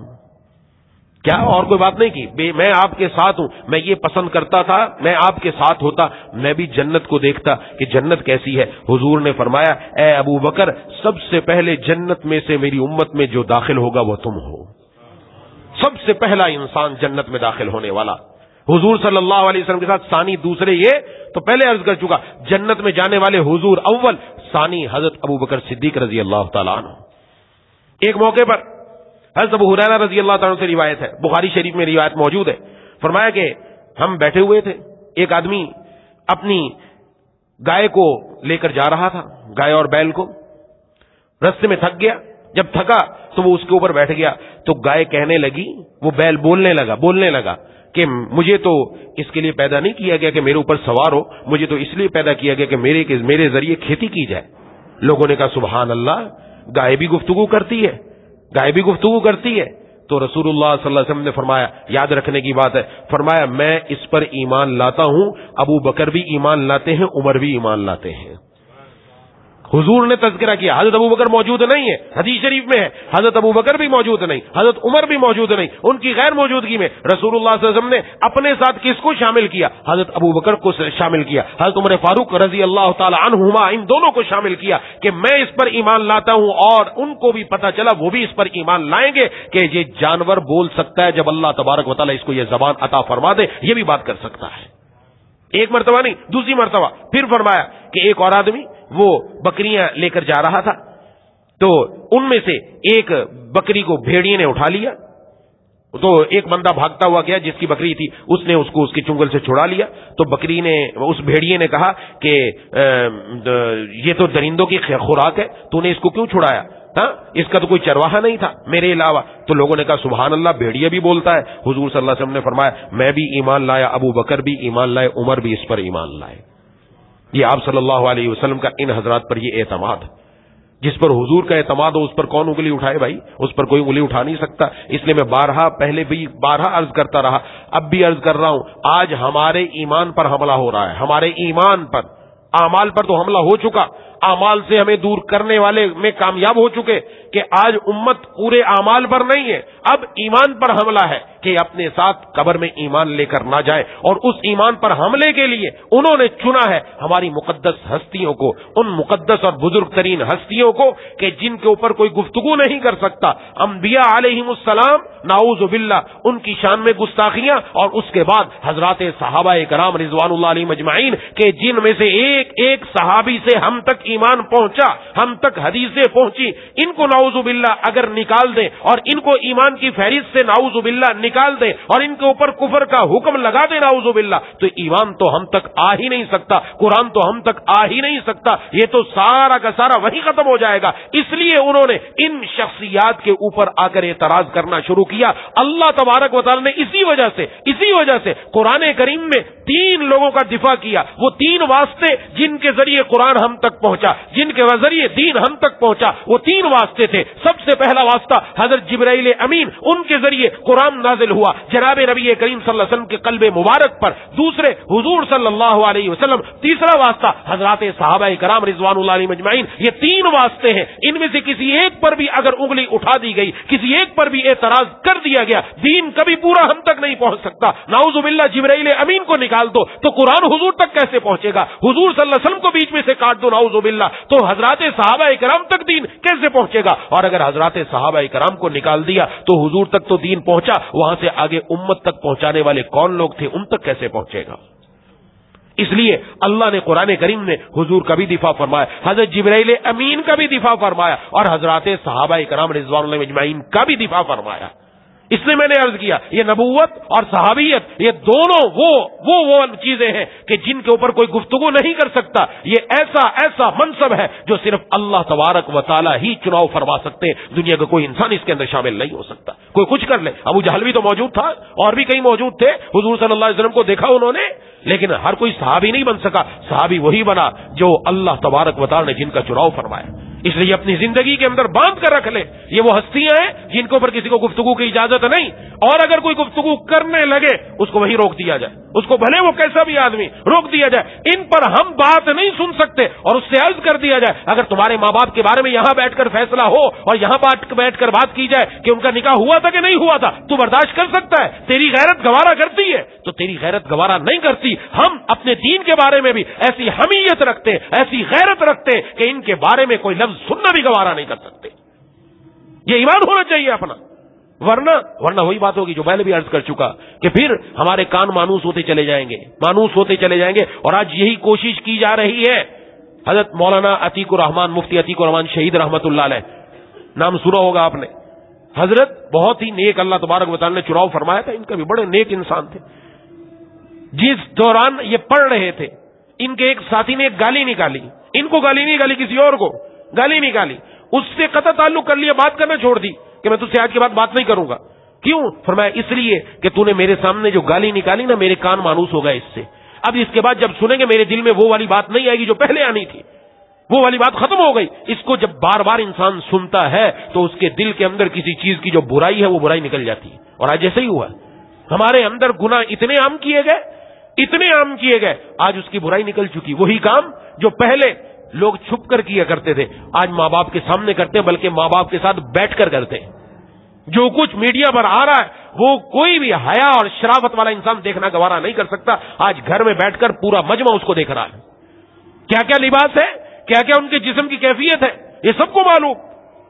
کیا اور کوئی بات نہیں کی, میں آپ کے ساتھ ہوں, میں یہ پسند کرتا تھا میں آپ کے ساتھ ہوتا, میں بھی جنت کو دیکھتا کہ جنت کیسی ہے. حضور نے فرمایا اے ابو بکر سب سے پہلے جنت میں سے میری امت میں جو داخل ہوگا وہ تم ہو. سب سے پہلا انسان جنت میں داخل ہونے والا حضور صلی اللہ علیہ وسلم کے ساتھ ثانی دوسرے, یہ تو پہلے عرض کر چکا جنت میں جانے والے حضور اول, ثانی حضرت ابو بکر صدیق رضی اللہ تعالیٰ عنہ. ایک موقع پر حضرت ابو ہریرہ رضی اللہ تعالیٰ عنہ سے روایت ہے, بخاری شریف میں روایت موجود ہے, فرمایا کہ ہم بیٹھے ہوئے تھے, ایک آدمی اپنی گائے کو لے کر جا رہا تھا, گائے اور بیل کو, رستے میں تھک گیا, جب تھکا تو وہ اس کے اوپر بیٹھ گیا تو گائے کہنے لگی, وہ بیل بولنے لگا کہ مجھے تو اس کے لیے پیدا نہیں کیا گیا کہ میرے اوپر سوار ہو, مجھے تو اس لیے پیدا کیا گیا کہ میرے ذریعے کھیتی کی جائے. لوگوں نے کہا سبحان اللہ, گائے بھی گفتگو کرتی ہے, تو رسول اللہ صلی اللہ علیہ وسلم نے فرمایا یاد رکھنے کی بات ہے, فرمایا میں اس پر ایمان لاتا ہوں, ابو بکر بھی ایمان لاتے ہیں, عمر بھی ایمان لاتے ہیں. حضور نے تذکرہ کیا, حضرت ابو بکر موجود نہیں ہے, حدیث شریف میں ہے حضرت ابو بکر بھی موجود نہیں, حضرت عمر بھی موجود نہیں, ان کی غیر موجودگی میں رسول اللہ صلی اللہ علیہ وسلم نے اپنے ساتھ کس کو شامل کیا, حضرت ابو بکر کو شامل کیا, حضرت عمر فاروق رضی اللہ تعالی عنہما ان دونوں کو شامل کیا کہ میں اس پر ایمان لاتا ہوں, اور ان کو بھی پتا چلا وہ بھی اس پر ایمان لائیں گے کہ یہ جانور بول سکتا ہے, جب اللہ تبارک و تعالی اس کو یہ زبان عطا فرما دے یہ بھی بات کر سکتا ہے. ایک مرتبہ نہیں, دوسری مرتبہ پھر فرمایا کہ ایک اور آدمی وہ بکریاں لے کر جا رہا تھا, تو ان میں سے ایک بکری کو بھیڑیے نے اٹھا لیا, تو ایک بندہ بھاگتا ہوا گیا جس کی بکری تھی, اس نے اس کو اس کی چنگل سے چھڑا لیا. تو بکری نے, اس بھیڑیے نے کہا کہ یہ تو درندوں کی خوراک ہے, تو نے اس کو کیوں چھڑایا, ہاں اس کا تو کوئی چرواہا نہیں تھا میرے علاوہ. تو لوگوں نے کہا سبحان اللہ, بھیڑیا بھی بولتا ہے. حضور صلی اللہ علیہ وسلم نے فرمایا میں بھی ایمان لایا, ابو بکر بھی ایمان لائے, عمر بھی اس پر ایمان لائے. یہ آپ صلی اللہ علیہ وسلم کا ان حضرات پر یہ اعتماد ہے. جس پر حضور کا اعتماد ہو اس پر کون انگلی اٹھائے بھائی, اس پر کوئی انگلی اٹھا نہیں سکتا. اس لیے میں پہلے بھی بارہا عرض کرتا رہا, اب بھی عرض کر رہا ہوں, آج ہمارے ایمان پر حملہ ہو رہا ہے, ہمارے ایمان پر. اعمال پر تو حملہ ہو چکا, اعمال سے ہمیں دور کرنے والے میں کامیاب ہو چکے کہ آج امت پورے اعمال پر نہیں ہے, اب ایمان پر حملہ ہے کہ اپنے ساتھ قبر میں ایمان لے کر نہ جائے. اور اس ایمان پر حملے کے لیے انہوں نے چنا ہے ہماری مقدس ہستیوں کو, ان مقدس اور بزرگ ترین ہستیوں کو کہ جن کے اوپر کوئی گفتگو نہیں کر سکتا. انبیاء علیہم السلام نعوذ باللہ ان کی شان میں گستاخیاں, اور اس کے بعد حضرات صحابہ کرام رضوان اللہ علیہم اجمعین کہ جن میں سے ایک صحابی سے ہم تک ایمان پہنچا, ہم تک حدیثیں پہنچی, ان کو نعوذ باللہ اگر نکال دیں اور ان کو ایمان کی فہرست سے نعوذ باللہ نکال دیں اور ان کے اوپر کفر کا حکم لگا دیں نعوذ باللہ, تو ایمان تو ہم تک آ ہی نہیں سکتا, قرآن تو ہم تک آ ہی نہیں سکتا, یہ تو سارا کا سارا وہی ختم ہو جائے گا. اس لیے انہوں نے ان شخصیات کے اوپر آ کر اعتراض کرنا شروع کیا. اللہ تبارک و تعالی نے اسی وجہ سے قرآن کریم میں 3 لوگوں کا دفاع کیا. وہ 3 واسطے جن کے ذریعے قرآن ہم تک پہنچا, جن کے ذریعے دین ہم تک پہنچا, وہ 3 واسطے تھے. سب سے پہلا واسطہ حضرت جبرائیل امین, ان کے ذریعے قرآن نازل ہوا جناب نبی کریم صلی اللہ علیہ وسلم کے قلب مبارک پر. دوسرے حضور صلی اللہ علیہ وسلم. تیسرا واسطہ حضرات صحابہ کرام رضوان اللہ علیہ مجمعین. یہ 3 واسطے ہیں, ان میں سے کسی ایک پر بھی اگر انگلی اٹھا دی گئی, کسی ایک پر بھی اعتراض کر دیا گیا, دین کبھی پورا ہم تک نہیں پہنچ سکتا. نعوذ باللہ جبرائیل امین کو نکال دو تو قرآن حضور تک کیسے پہنچے گا, حضور صلی اللہ علیہ وسلم کو بیچ میں سے کاٹ دو نعوذ باللہ تو حضرات صحابہ کرام تک دین کیسے پہنچے گا. اور اگر حضرات صحابہ کرام کو نکال دیا تو حضور تک تو دین پہنچا, وہاں سے آگے امت تک پہنچانے والے کون لوگ تھے, ان تک کیسے پہنچے گا. اس لیے اللہ نے قرآن کریم میں حضور کا بھی دفاع فرمایا, حضرت جبرائیل امین کا بھی دفاع فرمایا, اور حضرات صحابہ کرام رضوان اللہ اجمعین کا بھی دفاع فرمایا. اس لیے میں نے عرض کیا یہ نبوت اور صحابیت یہ دونوں وہ چیزیں ہیں کہ جن کے اوپر کوئی گفتگو نہیں کر سکتا. یہ ایسا منصب ہے جو صرف اللہ تبارک و تعالی ہی چناؤ فرما سکتے ہیں. دنیا کا کوئی انسان اس کے اندر شامل نہیں ہو سکتا. کوئی کچھ کر لے. ابو جہل بھی تو موجود تھا اور بھی کئی موجود تھے. حضور صلی اللہ علیہ وسلم کو دیکھا انہوں نے, لیکن ہر کوئی صحابی نہیں بن سکا. صحابی وہی بنا جو اللہ تبارک و تعالی نے جن کا چناؤ فرمایا. اس لیے اپنی زندگی کے اندر باندھ کر رکھ لے یہ وہ ہستیاں ہیں جن کے اوپر کسی کو گفتگو کی اجازت نہیں, اور اگر کوئی گفتگو کرنے لگے اس کو وہیں روک دیا جائے. اس کو بھلے وہ کیسا بھی آدمی روک دیا جائے. ان پر ہم بات نہیں سن سکتے اور اس سے عرض کر دیا جائے اگر تمہارے ماں باپ کے بارے میں یہاں بیٹھ کر فیصلہ ہو اور یہاں بیٹھ کر بات کی جائے کہ ان کا نکاح ہوا تھا کہ نہیں ہوا تھا, تو برداشت کر سکتا ہے؟ تیری غیرت گوارا کرتی ہے تو تیری غیرت گوارا نہیں کرتی. ہم اپنے دین کے بارے میں بھی ایسی حمیت رکھتے, ایسی غیرت رکھتے کہ ان کے بارے میں کوئی لفظ سننا بھی گوارا نہیں کر سکتے. یہ ایمان ہونا چاہیے اپنا, ورنہ وہی بات ہوگی جو پہلے بھی عرض کر چکا کہ پھر ہمارے کان مانوس ہوتے چلے جائیں گے. اور آج یہی کوشش کی جا رہی ہے. حضرت مولانا عتیق الرحمان, مفتی عتیق الرحمان شہید رحمت اللہ علیہ, نام سنا ہوگا آپ نے. حضرت بہت ہی نیک اللہ تبارک و تعالی نے چناؤ فرمایا تھا. ان کا بھی بڑے نیک انسان تھے. جس دوران یہ پڑھ رہے تھے ان کے ایک ساتھی نے ایک گالی نکالی. ان کو گالی نہیں نکالی, کسی اور کو گالی نکالی. اس سے قطع تعلق کر لیا, بات کرنا چھوڑ دی کہ میں تجھ سے آج کے بعد بات نہیں کروں گا. کیوں؟ فرمایا اس لیے کہ تو نے میرے سامنے جو گالی نکالی نا, میرے کان مانوس ہو گئے اس سے. اب اس کے بعد جب سنیں گے میرے دل میں وہ والی بات نہیں آئے گی جو پہلے آنی تھی. وہ والی بات ختم ہو گئی. اس کو جب بار بار انسان سنتا ہے تو اس کے دل کے اندر کسی چیز کی جو برائی ہے وہ برائی نکل جاتی ہے. اور آج ایسے ہی ہوا. ہمارے اندر گناہ اتنے عام کیے گئے, آج اس کی برائی نکل چکی. وہی کام جو پہلے لوگ چھپ کر کیا کرتے تھے آج ماں باپ کے سامنے کرتے ہیں, بلکہ ماں باپ کے ساتھ بیٹھ کر کرتے ہیں. جو کچھ میڈیا پر آ رہا ہے وہ کوئی بھی حیا اور شرافت والا انسان دیکھنا گوارا نہیں کر سکتا. آج گھر میں بیٹھ کر پورا مجمع اس کو دیکھ رہا ہے. کیا کیا لباس ہے, کیا کیا ان کے جسم کی کیفیت ہے, یہ سب کو معلوم.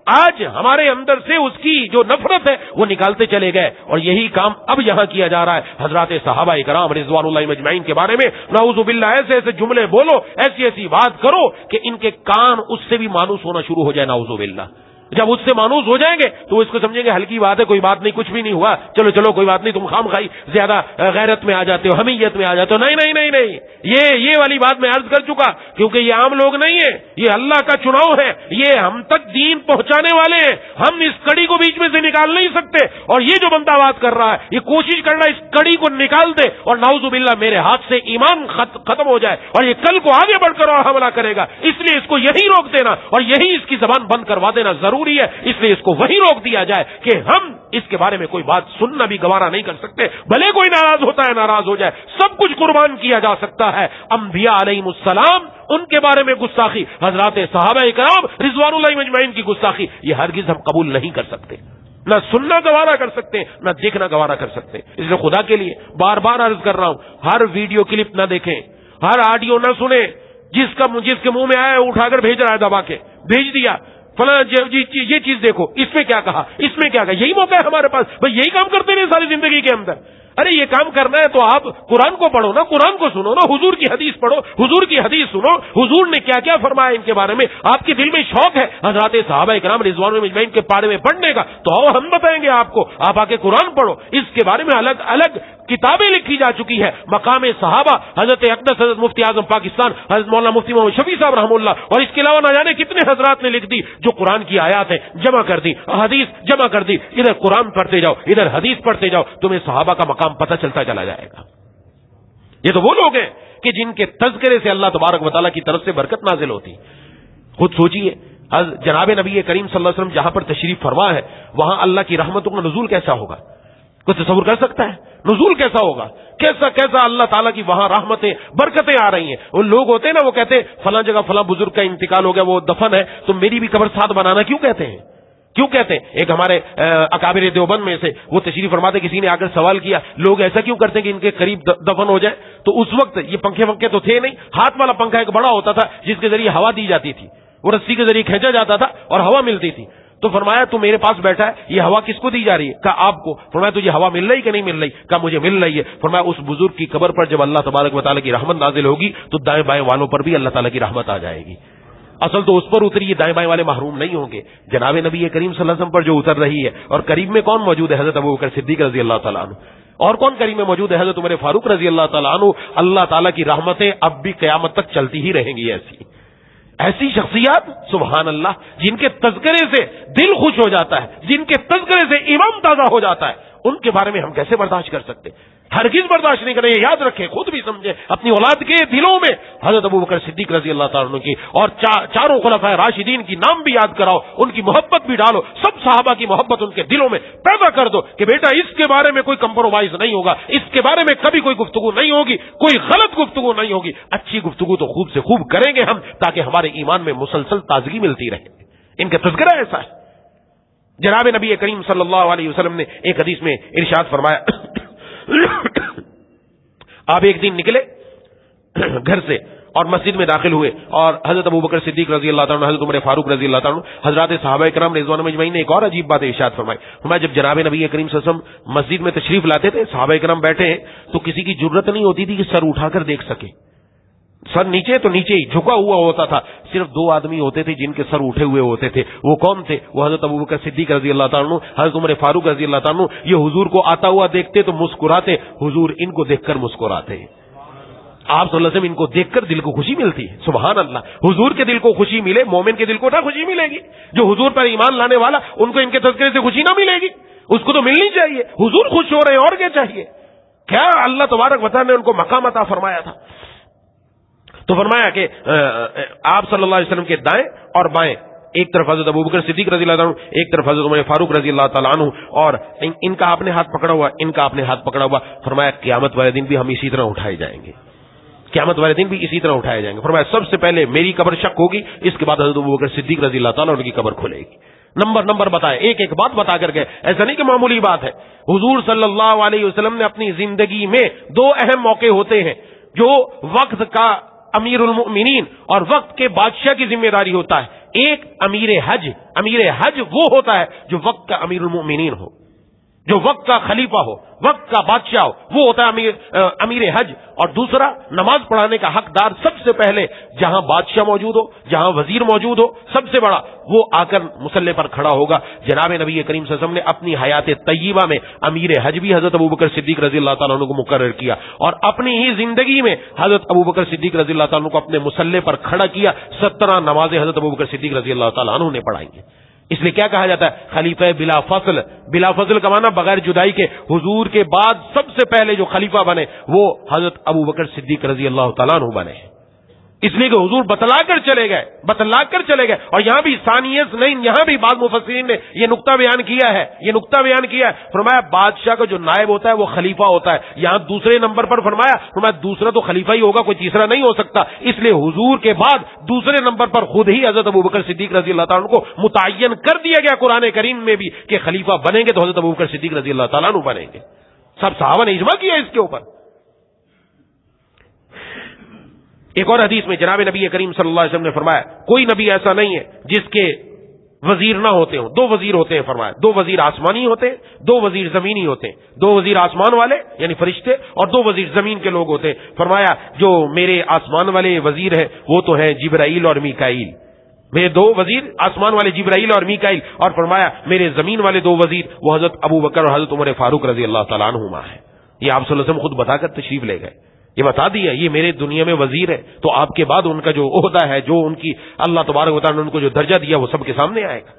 آج ہمارے اندر سے اس کی جو نفرت ہے وہ نکالتے چلے گئے. اور یہی کام اب یہاں کیا جا رہا ہے. حضرات صحابہ کرام رضوان اللہ مجمعین کے بارے میں نعوذ باللہ ایسے جملے بولو, ایسی بات کرو کہ ان کے کان اس سے بھی مانوس ہونا شروع ہو جائے. نعوذ باللہ. جب اس سے مانوس ہو جائیں گے تو اس کو سمجھیں گے ہلکی بات ہے, کوئی بات نہیں, کچھ بھی نہیں ہوا, چلو کوئی بات نہیں, تم خام خائی زیادہ غیرت میں آ جاتے ہو, حمیت میں آ جاتے ہو. نہیں, یہ والی بات میں عرض کر چکا, کیونکہ یہ عام لوگ نہیں ہیں, یہ اللہ کا چناؤ ہے. یہ ہم تک دین پہنچانے والے ہیں. ہم اس کڑی کو بیچ میں سے نکال نہیں سکتے. اور یہ جو بندہ بات کر رہا ہے یہ کوشش کر رہا ہے اس کڑی کو نکال دے اور نعوذ باللہ میرے ہاتھ سے ایمان ختم ہو جائے, اور یہ کل کو آگے بڑھ کر اور حملہ کرے گا. اس لیے اس کو یہی روک دینا اور یہی اس کی زبان بند کروا دینا ضروری ہے. اس لیے اس کو وہی روک دیا جائے کہ ہم اس کے بارے میں کوئی بات سننا بھی گوارا نہیں کر سکتے. بھلے کوئی ناراض ہوتا ہے ناراض ہو جائے, سب کچھ قربان کیا جا سکتا ہے. انبیاء علیہم السلام ان کے بارے میں گستاخی, حضرات صحابہ کرام رضوان اللہ مجمعین کی گستاخی, یہ ہرگز ہم قبول نہیں کر سکتے. نہ سننا گوارا کر سکتے, نہ دیکھنا گوارا کر سکتے. اس لیے خدا کے لیے بار بار عرض کر رہا ہوں, ہر ویڈیو کلپ نہ دیکھیں, ہر آڈیو نہ سنیں. جس کے منہ میں آیا اٹھا کر بھیج رہا ہے, دبا کے بھیج دیا, فلاں یہ چیز دیکھو, اس میں کیا کہا, اس میں کیا کہا. یہی موقع ہے ہمارے پاس, بھائی یہی کام کرتے رہے ساری زندگی کے اندر. ارے یہ کام کرنا ہے تو آپ قرآن کو پڑھو نا, قرآن کو سنو نا, حضور کی حدیث پڑھو, حضور کی حدیث سنو, حضور نے کیا کیا فرمایا ان کے بارے میں. آپ کے دل میں شوق ہے حضرات صحابہ کرام رضوان مجمعین کے بارے میں پڑھنے کا, تو آؤ ہم بتائیں گے آپ کو. آپ آ کے قرآن پڑھو. اس کے بارے میں الگ الگ کتابیں لکھی جا چکی ہے. مقام صحابہ حضرت اقدس حضرت مفتی اعظم پاکستان حضرت مولانا مفتی محمد شفیع صاحب رحمہ اللہ, اور اس کے علاوہ نہ جانے کتنے حضرات نے لکھ دی, جو قرآن کی آیات ہیں جمع کر دی, حدیث جمع کر دی. ادھر قرآن پڑھتے جاؤ, ادھر حدیث پڑھتے جاؤ, تمہیں صحابہ کا مقام پتہ چلتا چلا جائے گا. یہ تو وہ لوگ ہیں کہ جن کے تذکرے سے اللہ تبارک و تعالیٰ کی طرف سے برکت نازل ہوتی. خود سوچئے جناب نبی کریم صلی اللہ علیہ وسلم جہاں پر تشریف فرما ہے وہاں اللہ کی رحمتوں کا نزول کیسا ہوگا؟ کوئی تصور کر سکتا ہے؟ نزول کیسا ہوگا؟ کیسا اللہ تعالیٰ کی وہاں رحمتیں برکتیں آ رہی ہیں. وہ لوگ ہوتے ہیں نا, وہ کہتے ہیں فلاں جگہ فلاں بزرگ کا انتقال ہو گیا, وہ دفن ہے, تو میری بھی قبر ساتھ بنانا. کیوں کہتے ہیں؟ ایک ہمارے اکابر دیوبند میں سے وہ تشریف فرماتے, کسی نے آ کر سوال کیا لوگ ایسا کیوں کرتے ہیں کہ ان کے قریب دفن ہو جائے. تو اس وقت یہ پنکھے تو تھے نہیں, ہاتھ والا پنکھا ایک بڑا ہوتا تھا جس کے ذریعے ہوا دی جاتی تھی, وہ رسی کے ذریعے کھینچا جاتا تھا اور ہوا ملتی تھی. تو فرمایا تو میرے پاس بیٹھا ہے, یہ ہوا کس کو دی جا رہی ہے؟ کہا آپ کو. فرمایا تجھے ہوا مل رہی کہ نہیں مل رہی؟ کہا مجھے مل رہی ہے. فرمایا اس بزرگ کی قبر پر جب اللہ تبارک و تعالیٰ کی رحمت نازل ہوگی تو دائیں بائیں والوں پر بھی اللہ تعالیٰ کی رحمت آ جائے گی. اصل تو اس پر اتری ہے، دائیں بائیں والے محروم نہیں ہوں گے. جناب نبی کریم صلی اللہ علیہ وسلم پر جو اتر رہی ہے، اور قریب میں کون موجود ہے؟ حضرت ابوبکر صدیق رضی اللہ تعالیٰ عنہ. اور کون قریب میں موجود ہے؟ حضرت عمر فاروق رضی اللہ تعالیٰ عنہ. اللہ تعالیٰ کی رحمتیں اب بھی قیامت تک چلتی ہی رہیں گی. ایسی شخصیات سبحان اللہ، جن کے تذکرے سے دل خوش ہو جاتا ہے، جن کے تذکرے سے ایمان تازہ ہو جاتا ہے، ان کے بارے میں ہم کیسے برداشت کر سکتے؟ ہرگز برداشت نہیں کریں. یاد رکھیں، خود بھی سمجھیں، اپنی اولاد کے دلوں میں حضرت ابوبکر صدیق رضی اللہ تعالیٰ عنہ کی اور چاروں خلفائے راشدین کی نام بھی یاد کراؤ، ان کی محبت بھی ڈالو، سب صحابہ کی محبت ان کے دلوں میں پیدا کر دو کہ بیٹا اس کے بارے میں کوئی کمپرومائز نہیں ہوگا، اس کے بارے میں کبھی کوئی گفتگو نہیں ہوگی، کوئی غلط گفتگو نہیں ہوگی. اچھی گفتگو تو خوب سے خوب کریں گے ہم، تاکہ ہمارے ایمان میں مسلسل تازگی ملتی رہے. ان کا تذکرہ ایسا ہے. جناب نبی کریم صلی اللہ علیہ وسلم نے ایک حدیث میں ارشاد فرمایا، آپ ایک دن نکلے گھر سے اور مسجد میں داخل ہوئے، اور حضرت ابوبکر صدیق رضی اللہ تعالیٰ عنہ، حضرت عمر فاروق رضی اللہ تعالیٰ عنہ، حضرات صحابہ کرام رضوان مجمعین نے ایک اور عجیب بات ارشاد فرمائی. جب جناب نبی کریم صلی اللہ علیہ وسلم مسجد میں تشریف لاتے تھے، صحابہ کرام بیٹھے ہیں تو کسی کی جرت نہیں ہوتی تھی کہ سر اٹھا کر دیکھ سکے. سر نیچے تو نیچے ہی جھکا ہوا ہوتا تھا. صرف دو آدمی ہوتے تھے جن کے سر اٹھے ہوئے ہوتے تھے. وہ کون تھے؟ وہ حضرت ابوبکر صدیق رضی اللہ تعالیٰ عنہ، حضرت عمر فاروق رضی اللہ تعالیٰ عنہ. یہ حضور کو آتا ہوا دیکھتے تو مسکراتے، حضور ان کو دیکھ کر مسکراتے. آپ صلی اللہ علیہ وسلم ان کو دیکھ کر دل کو خوشی ملتی ہے. سبحان اللہ. حضور کے دل کو خوشی ملے، مومن کے دل کو نہ خوشی ملے گی. جو حضور پر ایمان لانے والا، ان کو ان کے تذکرے سے خوشی نہ ملے گی، اس کو تو ملنی چاہیے. حضور خوش ہو رہے ہیں، اور کیا چاہیے؟ کیا اللہ تبارک و تعالیٰ نے ان کو مقام عطا فرمایا تھا. تو فرمایا کہ آپ صلی اللہ علیہ وسلم کے دائیں اور بائیں، ایک طرف حضرت ابوبکر صدیق رضی اللہ عنہ، ایک طرف حضرت عمر فاروق رضی اللہ تعالیٰ عنہ، اور ان کا آپ نے ہاتھ پکڑا ہوا، ان کا آپ نے ہاتھ پکڑا ہوا. فرمایا قیامت والے دن بھی ہم اسی طرح اٹھائے جائیں گے، قیامت والے دن بھی اسی طرح اٹھائے جائیں گے. فرمایا سب سے پہلے میری قبر شق ہوگی، اس کے بعد حضرت ابوبکر صدیق رضی اللہ تعالیٰ عنہ کی قبر کھلے گی. نمبر بتائے، ایک ایک بات بتا کر گئے. ایسا نہیں کہ معمولی بات ہے. حضور صلی اللہ علیہ وسلم نے اپنی زندگی میں دو اہم موقع ہوتے ہیں جو وقت کا امیر المؤمنین اور وقت کے بادشاہ کی ذمہ داری ہوتا ہے. ایک امیر حج وہ ہوتا ہے جو وقت کا امیر المؤمنین ہو، جو وقت کا خلیفہ ہو، وقت کا بادشاہ ہو، وہ ہوتا ہے امیر حج. اور دوسرا نماز پڑھانے کا حقدار سب سے پہلے جہاں بادشاہ موجود ہو، جہاں وزیر موجود ہو، سب سے بڑا وہ آ کر مصلی پر کھڑا ہوگا. جناب نبی کریم صلی اللہ علیہ وسلم نے اپنی حیات طیبہ میں امیر حج بھی حضرت ابوبکر صدیق رضی اللہ تعالیٰ عنہ کو مقرر کیا، اور اپنی ہی زندگی میں حضرت ابوبکر صدیق رضی اللہ تعالیٰ عنہ کو اپنے مصلی پر کھڑا کیا. 17 نمازیں حضرت ابوبکر صدیق رضی اللہ تعالیٰ عنہ نے پڑھائی ہیں. اس لیے کیا کہا جاتا ہے؟ خلیفہ بلا فصل. بلا فصل کا معنی بغیر جدائی کے. حضور کے بعد سب سے پہلے جو خلیفہ بنے وہ حضرت ابوبکر صدیق رضی اللہ تعالیٰ عنہ بنے، اس لیے کہ حضور بتلا کر چلے گئے. اور یہاں بھی ثانیت نہیں، یہاں بھی بعض مفسرین نے یہ نقطہ بیان کیا ہے. فرمایا بادشاہ کا جو نائب ہوتا ہے وہ خلیفہ ہوتا ہے. یہاں دوسرے نمبر پر فرمایا دوسرا تو خلیفہ ہی ہوگا، کوئی تیسرا نہیں ہو سکتا. اس لیے حضور کے بعد دوسرے نمبر پر خود ہی حضرت ابوبکر صدیق رضی اللہ تعالیٰ عنہ کو متعین کر دیا گیا قرآن کریم میں بھی کہ خلیفہ بنیں گے تو حضرت ابوبکر صدیق رضی اللہ تعالیٰ عنہ بنیں گے. سب صحابہ نے اجماع کیا اس کے اوپر. ایک اور حدیث میں جناب نبی کریم صلی اللہ علیہ وسلم نے فرمایا کوئی نبی ایسا نہیں ہے جس کے وزیر نہ ہوتے ہوں. 2 وزیر ہوتے ہیں. فرمایا 2 وزیر آسمانی ہوتے ہیں، 2 وزیر زمینی ہوتے ہیں. 2 وزیر آسمان والے یعنی فرشتے، اور 2 وزیر زمین کے لوگ ہوتے ہیں. فرمایا جو میرے آسمان والے وزیر ہیں وہ تو ہیں جبرائیل اور میکائیل. میرے 2 وزیر آسمان والے جبرائیل اور میکائیل. اور فرمایا میرے زمین والے 2 وزیر وہ حضرت ابوبکر اور حضرت عمر فاروق رضی اللہ تعالیٰ عنہما ہیں. یہ آپ صلی اللہ علیہ وسلم خود بتا کر تشریف لے گئے. یہ بتا دیا یہ میرے دنیا میں وزیر ہے، تو آپ کے بعد ان کا جو عہدہ ہے، جو ان کی اللہ تبارک و تعالیٰ نے ان کو جو درجہ دیا وہ سب کے سامنے آئے گا.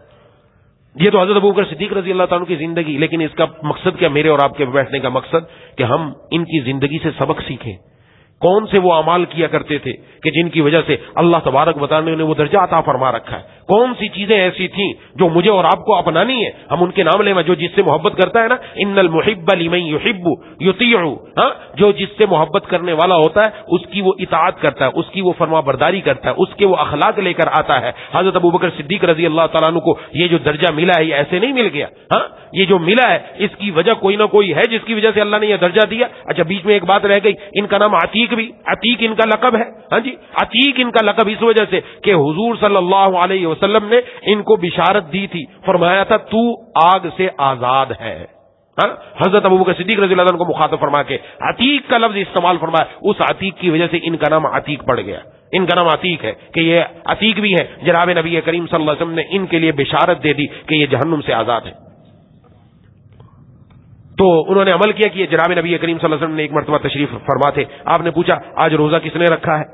یہ تو حضرت ابوبکر صدیق رضی اللہ تعالیٰ کی زندگی. لیکن اس کا مقصد کیا؟ میرے اور آپ کے بیٹھنے کا مقصد کہ ہم ان کی زندگی سے سبق سیکھیں. کون سے وہ اعمال کیا کرتے تھے کہ جن کی وجہ سے اللہ تبارک و تعالیٰ نے انہیں وہ درجہ عطا فرما رکھا ہے. کون سی چیزیں ایسی تھیں جو مجھے اور آپ کو اپنانی ہے، ہم ان کے نام لیں. جو جس سے محبت کرتا ہے نا، ان المحب لمن یحب یطیع، جو جس سے محبت کرنے والا ہوتا ہے اس کی وہ اطاعت کرتا ہے، اس کی وہ فرما برداری کرتا ہے، اس کے وہ اخلاق لے کر آتا ہے. حضرت ابوبکر صدیق رضی اللہ تعالیٰ عنہ کو یہ جو درجہ ملا ہے یہ ایسے نہیں مل گیا. یہ جو ملا ہے اس کی وجہ کوئی نہ کوئی ہے جس کی وجہ سے اللہ نے یہ درجہ دیا. اچھا بیچ میں ایک بات رہ گئی، ان کا نام عتیق بھی. عتیق ان کا لقب ہے. عتیق ان کا لقب اس وجہ سے کہ حضور صلی اللہ علیہ وسلم نے ان کو بشارت دی تھی، فرمایا تھا تو آگ سے آزاد ہے. حضرت ابوبکر صدیق رضی اللہ عنہ کو مخاطب فرما کے عتیق کا لفظ استعمال فرمایا. اس عتیق کی وجہ سے ان کا نام عتیق پڑ گیا. ان کا نام عتیق ہے کہ یہ عتیق بھی ہے. جناب نبی کریم صلی اللہ علیہ وسلم نے ان کے لیے بشارت دے دی کہ یہ جہنم سے آزاد ہے. تو انہوں نے عمل کیا کہ جناب نبی کریم صلی اللہ علیہ وسلم نے ایک مرتبہ تشریف فرما تھے. آپ نے پوچھا آج روزہ کس نے رکھا ہے؟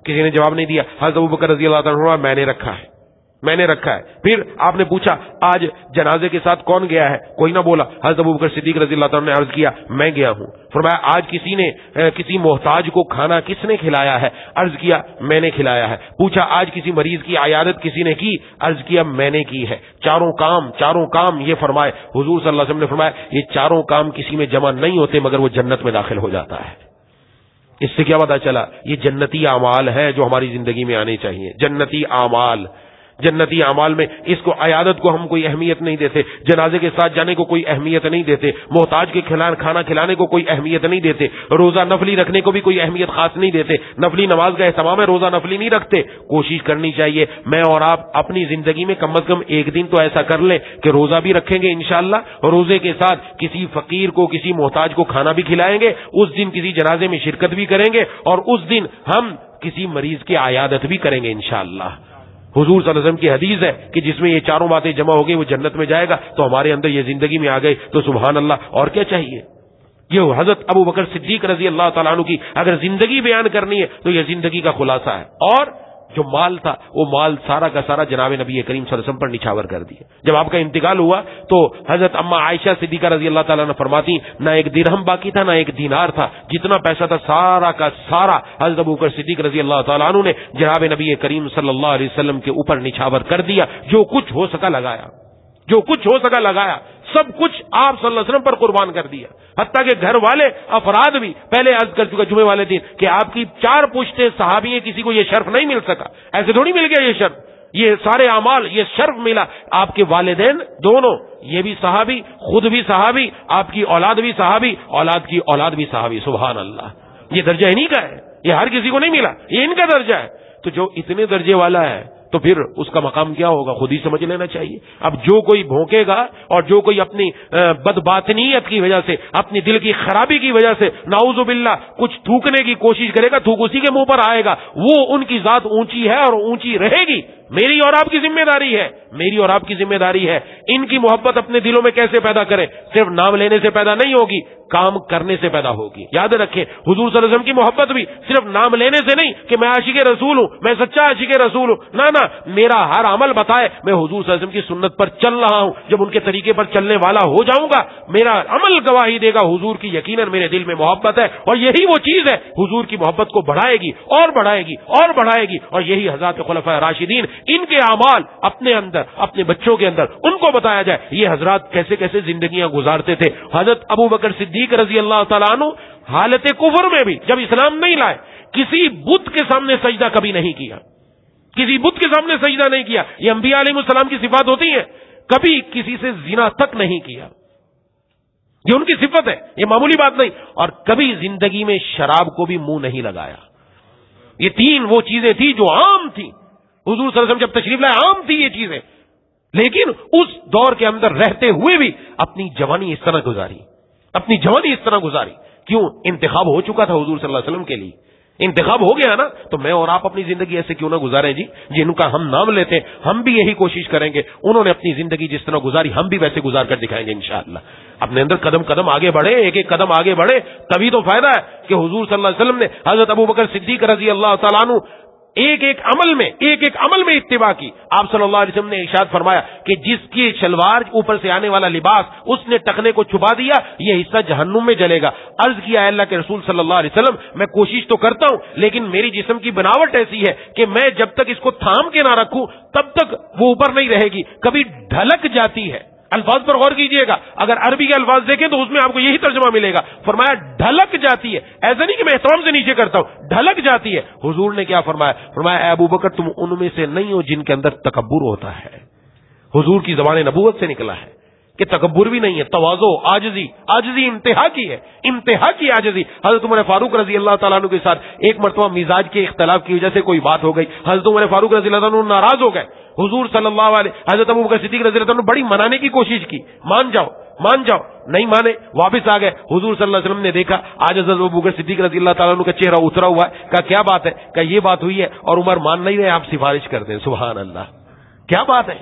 کسی نے جواب نہیں دیا. حضرت ابوبکر رضی اللہ تعالیٰ عنہ میں نے رکھا ہے، میں نے رکھا ہے. پھر آپ نے پوچھا آج جنازے کے ساتھ کون گیا ہے؟ کوئی نہ بولا. حضرت ابوبکر صدیق رضی اللہ تعالیٰ نے عرض کیا میں گیا ہوں. فرمایا آج کسی نے کسی محتاج کو کھانا کس نے کھلایا ہے؟ عرض کیا میں نے کھلایا ہے. پوچھا آج کسی مریض کی عیادت کسی نے کی؟ عرض کیا میں نے کی ہے. چاروں کام یہ فرمائے حضور صلی اللہ علیہ وسلم نے فرمایا یہ چاروں کام کسی میں جمع نہیں ہوتے مگر وہ جنت میں داخل ہو جاتا ہے. اس سے کیا پتا چلا؟ یہ جنتی اعمال ہے جو ہماری زندگی میں آنے چاہیے. جنتی اعمال میں اس کو عیادت کو ہم کوئی اہمیت نہیں دیتے، جنازے کے ساتھ جانے کو کوئی اہمیت نہیں دیتے، محتاج کے کھانا کھلانے کو کوئی اہمیت نہیں دیتے، روزہ نفلی رکھنے کو بھی کوئی اہمیت خاص نہیں دیتے، نفلی نماز کا اہتمام ہے روزہ نفلی نہیں رکھتے. کوشش کرنی چاہیے میں اور آپ اپنی زندگی میں کم از کم ایک دن تو ایسا کر لیں کہ روزہ بھی رکھیں گے انشاءاللہ، روزے کے ساتھ کسی فقیر کو کسی محتاج کو کھانا بھی کھلائیں گے، اس دن کسی جنازے میں شرکت بھی کریں گے اور اس دن ہم کسی مریض کی عیادت بھی کریں گے انشاءاللہ. حضور صلی اللہ علیہ وسلم کی حدیث ہے کہ جس میں یہ چاروں باتیں جمع ہو گئی وہ جنت میں جائے گا. تو ہمارے اندر یہ زندگی میں آ گئی تو سبحان اللہ، اور کیا چاہیے. یہ حضرت ابو بکر صدیق رضی اللہ تعالیٰ عنہ کی اگر زندگی بیان کرنی ہے تو یہ زندگی کا خلاصہ ہے. اور جو مال تھا وہ مال سارا کا سارا جناب نبی کریم صلی اللہ علیہ وسلم پر نچھاور کر دیا. جب آپ کا انتقال ہوا تو حضرت اما عائشہ صدیقہ رضی اللہ تعالیٰ عنہ فرماتی نہ ایک درہم باقی تھا نہ ایک دینار تھا، جتنا پیسہ تھا سارا کا سارا حضرت ابوبکر صدیق رضی اللہ تعالیٰ عنہ نے جناب نبی کریم صلی اللہ علیہ وسلم کے اوپر نچھاور کر دیا. جو کچھ ہو سکا لگایا، سب کچھ آپ صلی اللہ علیہ وسلم پر قربان کر دیا. حتیٰ کہ گھر والے افراد بھی پہلے عرض کر چکا جمعے والے دن کہ آپ کی 4 پشتے صحابی ہیں، کسی کو یہ شرف نہیں مل سکا. ایسے تھوڑی مل گیا یہ شرف، یہ سارے اعمال یہ شرف ملا. آپ کے والدین دونوں یہ بھی صحابی، خود بھی صحابی، آپ کی اولاد بھی صحابی، اولاد کی اولاد بھی صحابی. سبحان اللہ، یہ درجہ انہی کا ہے، یہ ہر کسی کو نہیں ملا، یہ ان کا درجہ ہے. تو جو اتنے درجے والا ہے تو پھر اس کا مقام کیا ہوگا خود ہی سمجھ لینا چاہیے. اب جو کوئی بھونکے گا اور جو کوئی اپنی بدباطنیت کی وجہ سے، اپنی دل کی خرابی کی وجہ سے نعوذ باللہ کچھ تھوکنے کی کوشش کرے گا، تھوک اسی کے منہ پر آئے گا. وہ ان کی ذات اونچی ہے اور اونچی رہے گی. میری اور آپ کی ذمہ داری ہے ان کی محبت اپنے دلوں میں کیسے پیدا کریں. صرف نام لینے سے پیدا نہیں ہوگی، کام کرنے سے پیدا ہوگی. یاد رکھیں حضور صلی اللہ علیہ وسلم کی محبت بھی صرف نام لینے سے نہیں کہ میں عاشق رسول ہوں، میں سچا عاشق رسول ہوں. نہ میرا ہر عمل بتائے میں حضور صلی اللہ علیہ وسلم کی سنت پر چل رہا ہوں. جب ان کے طریقے پر چلنے والا ہو جاؤں گا میرا عمل گواہی دے گا حضور کی یقیناً میرے دل میں محبت ہے. اور یہی وہ چیز ہے حضور کی محبت کو بڑھائے گی اور بڑھائے گی اور بڑھائے گی. اور یہی حضرات خلفائے راشدین ان کے اعمال اپنے اندر اپنے بچوں کے اندر ان کو بتایا جائے یہ حضرات کیسے کیسے زندگیاں گزارتے تھے. حضرت ابو بکر صدیق رضی اللہ تعالیٰ عنہ حالت کفر میں بھی جب اسلام نہیں لائے کسی بت کے سامنے سجدہ کبھی نہیں کیا، کسی بت کے سامنے سجدہ نہیں کیا. یہ انبیاء علیہ السلام کی صفات ہوتی ہیں. کبھی کسی سے زنا تک نہیں کیا، یہ ان کی صفت ہے، یہ معمولی بات نہیں. اور کبھی زندگی میں شراب کو بھی منہ نہیں لگایا. یہ 3 وہ چیزیں تھی جو عام تھی. حضور صلی اللہ علیہ وسلم جب تشریف لائے عام تھی یہ چیزیں، لیکن اس دور کے اندر رہتے ہوئے بھی اپنی جوانی اس طرح گزاری. کیوں؟ انتخاب ہو چکا تھا حضور صلی اللہ علیہ وسلم کے لیے. انتخاب ہو گیا نا، تو میں اور آپ اپنی زندگی ایسے کیوں نہ گزاریں جی. جن کا ہم نام لیتے ہیں ہم بھی یہی کوشش کریں گے. انہوں نے اپنی زندگی جس طرح گزاری ہم بھی ویسے گزار کر دکھائیں گے انشاءاللہ. اپنے اندر قدم قدم آگے بڑھے، ایک ایک قدم آگے بڑھے، تبھی تو فائدہ ہے کہ حضور صلی اللہ علیہ وسلم نے حضرت ابو بکر صدیق رضی اللہ تعالیٰ عنہ ایک ایک عمل میں اتباع کی. آپ صلی اللہ علیہ وسلم نے ارشاد فرمایا کہ جس کی شلوار اوپر سے آنے والا لباس اس نے ٹخنے کو چھپا دیا یہ حصہ جہنم میں جلے گا. عرض کیا اللہ کے رسول صلی اللہ علیہ وسلم میں کوشش تو کرتا ہوں لیکن میری جسم کی بناوٹ ایسی ہے کہ میں جب تک اس کو تھام کے نہ رکھوں تب تک وہ اوپر نہیں رہے گی، کبھی ڈھلک جاتی ہے. الفاظ پر غور کیجئے گا، اگر عربی کے الفاظ دیکھیں تو اس میں آپ کو یہی ترجمہ ملے گا. فرمایا ڈھلک جاتی ہے، ایسا نہیں کہ میں احترام سے نیچے کرتا ہوں، ڈھلک جاتی ہے. حضور نے کیا فرمایا؟ فرمایا اے ابو بکر تم ان میں سے نہیں ہو جن کے اندر تکبر ہوتا ہے. حضور کی زبان نبوت سے نکلا ہے کہ تکبر بھی نہیں ہے، تواضع، عاجزی انتہا کی ہے، انتہا کی عاجزی. حضرت عمر فاروق رضی اللہ تعالیٰ عنہ کے ساتھ ایک مرتبہ مزاج کے اختلاف کی وجہ سے کوئی بات ہو گئی. حضرت عمر فاروق رضی اللہ عنہ ناراض ہو گئے. حضور صلی اللہ علیہ حضرت ابو بکر صدیق رضی اللہ عنہ بڑی منانے کی کوشش کی، مان جاؤ. نہیں مانے, واپس آ گئے. حضور صلی اللہ علیہ وسلم نے دیکھا آج حضرت ابوبکر صدیق رضی اللہ تعالیٰ عنہ کا چہرہ اترا ہوا ہے. کہا کیا بات ہے؟ کہ یہ بات ہوئی ہے اور عمر مان نہیں رہے, آپ سفارش کر دیں. سبحان اللہ, کیا بات ہے.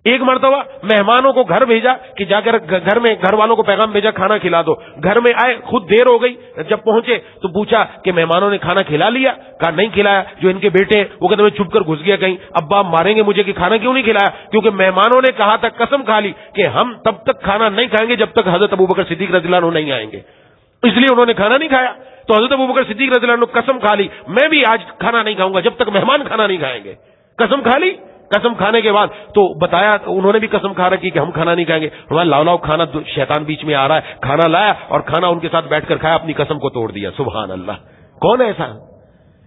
ایک مرتبہ مہمانوں کو گھر بھیجا کہ جا کر گھر والوں کو پیغام بھیجا کھانا کھلا دو. گھر میں آئے, خود دیر ہو گئی, جب پہنچے تو پوچھا کہ مہمانوں نے کھانا کھلا لیا؟ کہا نہیں کھلایا. جو ان کے بیٹے وہ کہتے ہیں چھپ کر گھس گیا کہیں, ابا ماریں گے مجھے کہ کھانا کیوں نہیں کھلایا؟ کیونکہ مہمانوں نے کہا تھا, قسم کھا لی کہ ہم تب تک کھانا نہیں کھائیں گے جب تک حضرت ابوبکر صدیق رضی اللہ عنہ نہیں آئیں گے, اس لیے انہوں نے کھانا نہیں کھایا. تو حضرت ابوبکر صدیق رضی اللہ عنہ قسم کھا لی میں بھی آج کھانا نہیں کھاؤں گا جب تک مہمان کھانا نہیں کھائیں گے. قسم کھا لی. قسم کھانے کے بعد تو بتایا, انہوں نے بھی قسم کھا رکھی کہ ہم کھانا نہیں کھائیں گے. ہمارا لاؤ لاؤ کھانا, شیطان بیچ میں آ رہا ہے, کھانا لایا اور کھانا ان کے ساتھ بیٹھ کر کھایا, اپنی قسم کو توڑ دیا. سبحان اللہ. کون ایسا؟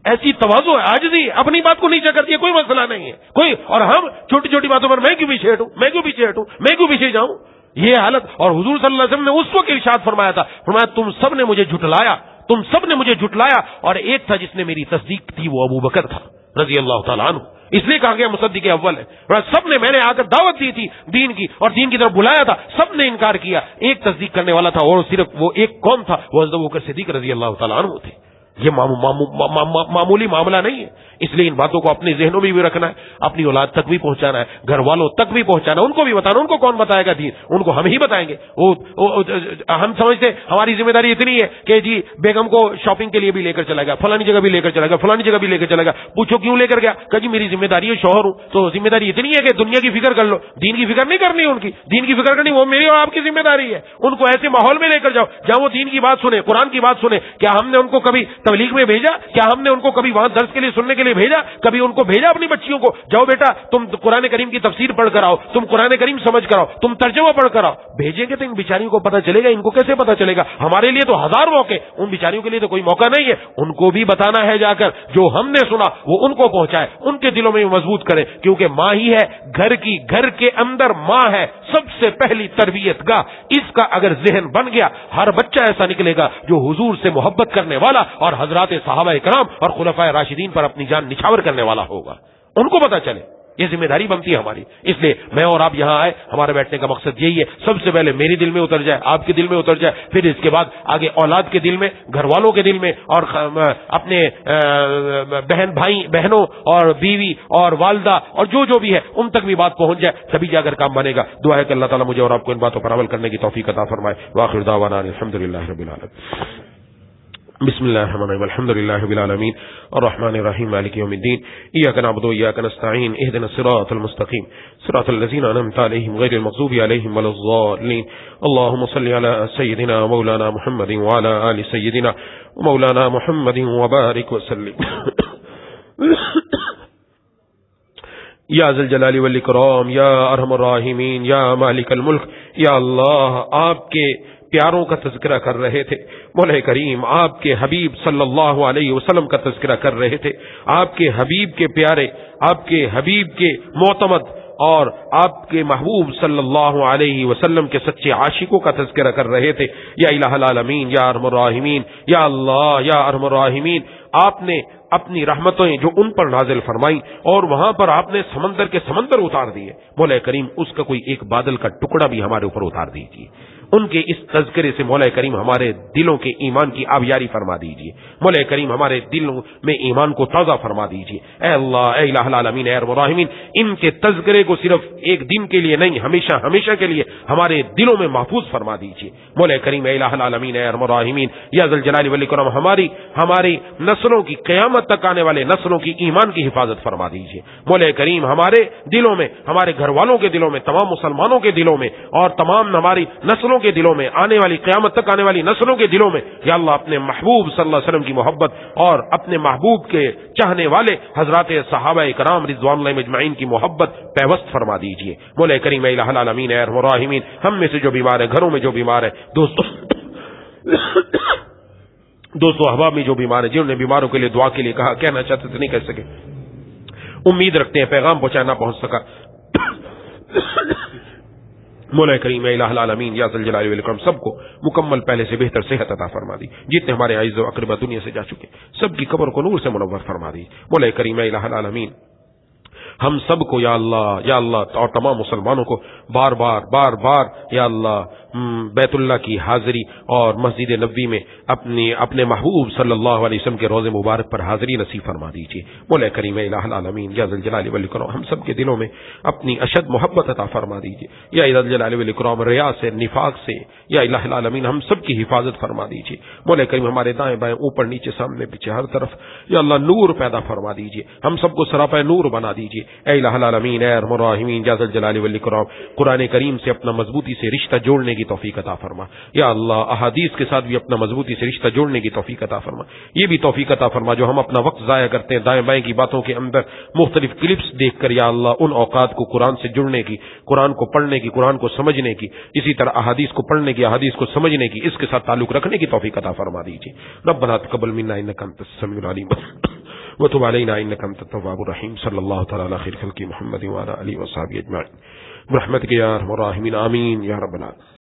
ایسی تواضع ہے, عاجزی, اپنی بات کو نیچا کر دیا, کوئی مسئلہ نہیں ہے کوئی. اور ہم چھوٹی چھوٹی باتوں پر میں کیوں پیچھے ہٹوں, میں کیوں پیچھے ہٹوں, میں کیوں پیچھے جاؤں, یہ حالت. اور حضور صلی اللہ علیہ وسلم نے اس وقت ارشاد فرمایا تھا, فرمایا تم سب نے مجھے جھٹلایا, تم سب نے مجھے جھٹلایا, اور ایک تھا جس نے میری تصدیق کی, وہ ابو بکر تھا رضی اللہ تعالیٰ عنہ. اس لیے کہا گیا مصدق اول ہے. سب نے, میں نے آ کر دعوت دی تھی دین کی اور دین کی طرف بلایا تھا, سب نے انکار کیا. ایک تصدیق کرنے والا تھا اور صرف وہ ایک کون تھا, وہ حضرت ابوبکر صدیق رضی اللہ تعالیٰ عنہ تھے. یہ معمولی معاملہ نہیں ہے. اس لیے ان باتوں کو اپنے ذہنوں میں بھی رکھنا ہے, اپنی اولاد تک بھی پہنچانا ہے, گھر والوں تک بھی پہنچانا ہے, ان کو بھی بتانا. ان کو کون بتائے گا دین, ان کو ہم ہی بتائیں گے. ہم سمجھتے ہماری ذمہ داری اتنی ہے کہ جی بیگم کو شاپنگ کے لیے بھی لے کر چلا گیا, فلانی جگہ بھی لے کر چلا گیا, فلانی جگہ بھی لے کر چلا گیا. پوچھو کیوں لے کر گیا؟ کہ جی میری ذمہ داری ہے, شوہر ہوں تو ذمہ داری اتنی ہے کہ دنیا کی فکر کر لو, دین کی فکر نہیں کرنی. ان کی دین کی فکر کرنی وہ میری اور آپ کی ذمہ داری ہے. ان کو ایسے ماحول میں لے کر جاؤ جہاں وہ دین کی بات سنے, قرآن کی بات سنے. کیا ہم نے ان کو کبھی تبلیغ میں بھیجا؟ کیا ہم نے ان کو کبھی وہاں درس کے لیے سننے کے لیے بھیجا؟ کبھی ان کو بھیجا اپنی بچیوں کو, جاؤ بیٹا تم قرآن کریم کی تفسیر پڑھ کر آؤ, تم قرآن کریم سمجھ کر آؤ, تم ترجمہ پڑھ کر آؤ. بھیجیں گے تو ان بیچاریوں کو پتہ چلے گا, ان کو کیسے پتہ چلے گا؟ ہمارے لیے تو ہزار موقع, ان بیچاریوں کے لیے تو کوئی موقع نہیں ہے. ان کو بھی بتانا ہے جا کر, جو ہم نے سنا وہ ان کو پہنچائے, ان کے دلوں میں مضبوط کرے. کیونکہ ماں ہی ہے گھر کی, گھر کے اندر ماں ہے سب سے پہلی تربیت گاہ. اس کا اگر ذہن بن گیا, ہر بچہ ایسا نکلے گا جو حضور سے محبت کرنے والا اور حضرات صحابہ کرام اور خلفائے راشدین پر اپنی جان نچھاور کرنے والا ہوگا. ان کو پتہ چلے, یہ ذمہ داری بنتی ہے ہماری. اس لیے میں اور آپ یہاں آئے, ہمارے بیٹھنے کا مقصد یہی ہے, سب سے پہلے میرے دل میں اتر جائے, آپ کے دل میں اتر جائے, پھر اس کے بعد آگے اولاد کے دل میں, گھر والوں کے دل میں, اور اپنے بہنوں اور بیوی اور والدہ اور جو بھی ہے ان تک بھی بات پہنچ جائے, تبھی جا کر کام بنے گا. دعا ہے کہ اللہ تعالیٰ مجھے اور آپ کو ان باتوں پر عمل کرنے کی توفیق عطا فرمائے. وآخر دعوانا الحمدللہ رب العالمین. بسم اللہ الرحمن الرحیم. الحمد للہ رب العالمین الرحمن الرحیم مالک یوم الدین. ایاک نعبد و ایاک نستعین. اهدنا الصراط المستقیم صراط الذین انعمت علیہم غیر المغضوب علیہم ولا الضالین. اللهم صل علی سیدنا مولانا محمد وعلى آل سیدنا مولانا محمد وبارک وسلم. یا ذی الجلال والاکرام, یا ارحم الراحمین, یا مالک الملک. یا اللہ, آپ کے پیاروں کا تذکرہ کر رہے تھے مولا کریم, آپ کے حبیب صلی اللہ علیہ وسلم کا تذکرہ کر رہے تھے, آپ کے حبیب کے پیارے, آپ کے حبیب کے معتمد اور آپ کے محبوب صلی اللہ علیہ وسلم کے سچے عاشقوں کا تذکرہ کر رہے تھے. یا الہ العالمین, یا ارحم الراحمین, یا اللہ, یا ارحم الراحمین, آپ نے اپنی رحمتیں جو ان پر نازل فرمائیں اور وہاں پر آپ نے سمندر کے سمندر اتار دیے, مولا کریم اس کا کوئی ایک بادل کا ٹکڑا بھی ہمارے اوپر اتار دیجیے. ان کے اس تذکرے سے مولا کریم ہمارے دلوں کے ایمان کی آبیاری فرما دیجیے. مولا کریم ہمارے دلوں میں ایمان کو تازہ فرما دیجیے. اے اللہ, اے الہ العالمین, اے ارحم الراحمین, ان کے تذکرے کو صرف ایک دن کے لیے نہیں, ہمیشہ ہمیشہ کے لیے ہمارے دلوں میں محفوظ فرما دیجیے. مولا کریم, اے الہ العالمین, اے ارحم الراحمین, یا ذی الجلال والاکرام, ہماری نسلوں کی, قیامت تک آنے والے نسلوں کی ایمان کی حفاظت فرما دیجیے. مولا کریم ہمارے دلوں میں, ہمارے گھر والوں کے دلوں میں, تمام مسلمانوں کے دلوں میں اور تمام ہماری نسلوں کے دلوں میں, آنے والی قیامت تک آنے والی نسلوں کے دلوں میں, یا اللہ اپنے محبوب صلی اللہ علیہ وسلم کی محبت اور اپنے محبوب کے چاہنے والے حضرات صحابہ کرام رضوان اللہ مجمعین کی محبت پیوست فرما دیجیے. مولا کریم, اے الہ العالمین, اے ارحم الراحمین, ہم میں سے جو بیمار ہے, گھروں میں جو بیمار ہے, دوستو احباب میں جو بیمار ہے, جنہوں نے بیماروں کے لیے دعا کے لیے کہا, کہنا چاہتے تھے نہیں کہہ سکے, امید رکھتے ہیں پیغام پہنچانا نہ پہنچ سکا, مولا کریم الہ العالمین یا ذی الجلال والاکرام سب کو مکمل پہلے سے بہتر صحت عطا فرما دی. جتنے ہمارے عزیز و اقربا دنیا سے جا چکے سب کی قبر کو نور سے منور فرما دی. مولا کریم الہ العالمین ہم سب کو یا اللہ اور تمام مسلمانوں کو بار بار یا اللہ بیت اللہ کی حاضری اور مسجد نبوی میں اپنے محبوب صلی اللہ علیہ وسلم کے روز مبارک پر حاضری نصیب فرما دیجیے. مولا کریم الہ العالمین یا ذی الجلال والاکرام ہم سب کے دلوں میں اپنی اشد محبت عطا فرما دیجیے. یا الہ الجلال والاکرام ریا سے، نفاق سے یا الہ العالمین ہم سب کی حفاظت فرما دیجیے. مولا کریم ہمارے دائیں بائیں اوپر نیچے سامنے پیچھے ہر طرف یا اللہ نور پیدا فرما دیجیے. ہم سب کو سراپا نور بنا دیجیے. اے الہ العالمین، اے ارحم الراحمین یا ذی الجلال والاکرام قرآن کریم سے اپنا مضبوطی سے رشتہ جوڑنے کی توفیق عطا فرما. یا اللہ احادیث کے ساتھ بھی اپنا مضبوطی سے رشتہ جوڑنے کی توفیق عطا فرما. یہ بھی توفیق عطا فرما جو ہم اپنا وقت ضائع کرتے ہیں دائیں بائیں کی باتوں کے اندر مختلف کلپس دیکھ کر. یا اللہ ان اوقات کو قرآن سے جڑنے کی، قرآن کو پڑھنے کی، قرآن کو سمجھنے کی، اسی طرح احادیث کو پڑھنے کی، احادیث کو سمجھنے کی، اس کے ساتھ تعلق رکھنے کی توفیق عطا فرما دیجیے. ربنا تقبل منا انک انت السمیع العلیم وتب علینا انک انت التواب الرحیم. صلی اللہ تعالی علی خیر خلق محمد وعلی آلہ وصحبہ اجمعین برحمتک یا ارحم الراحمین آمین یا رب العالمین.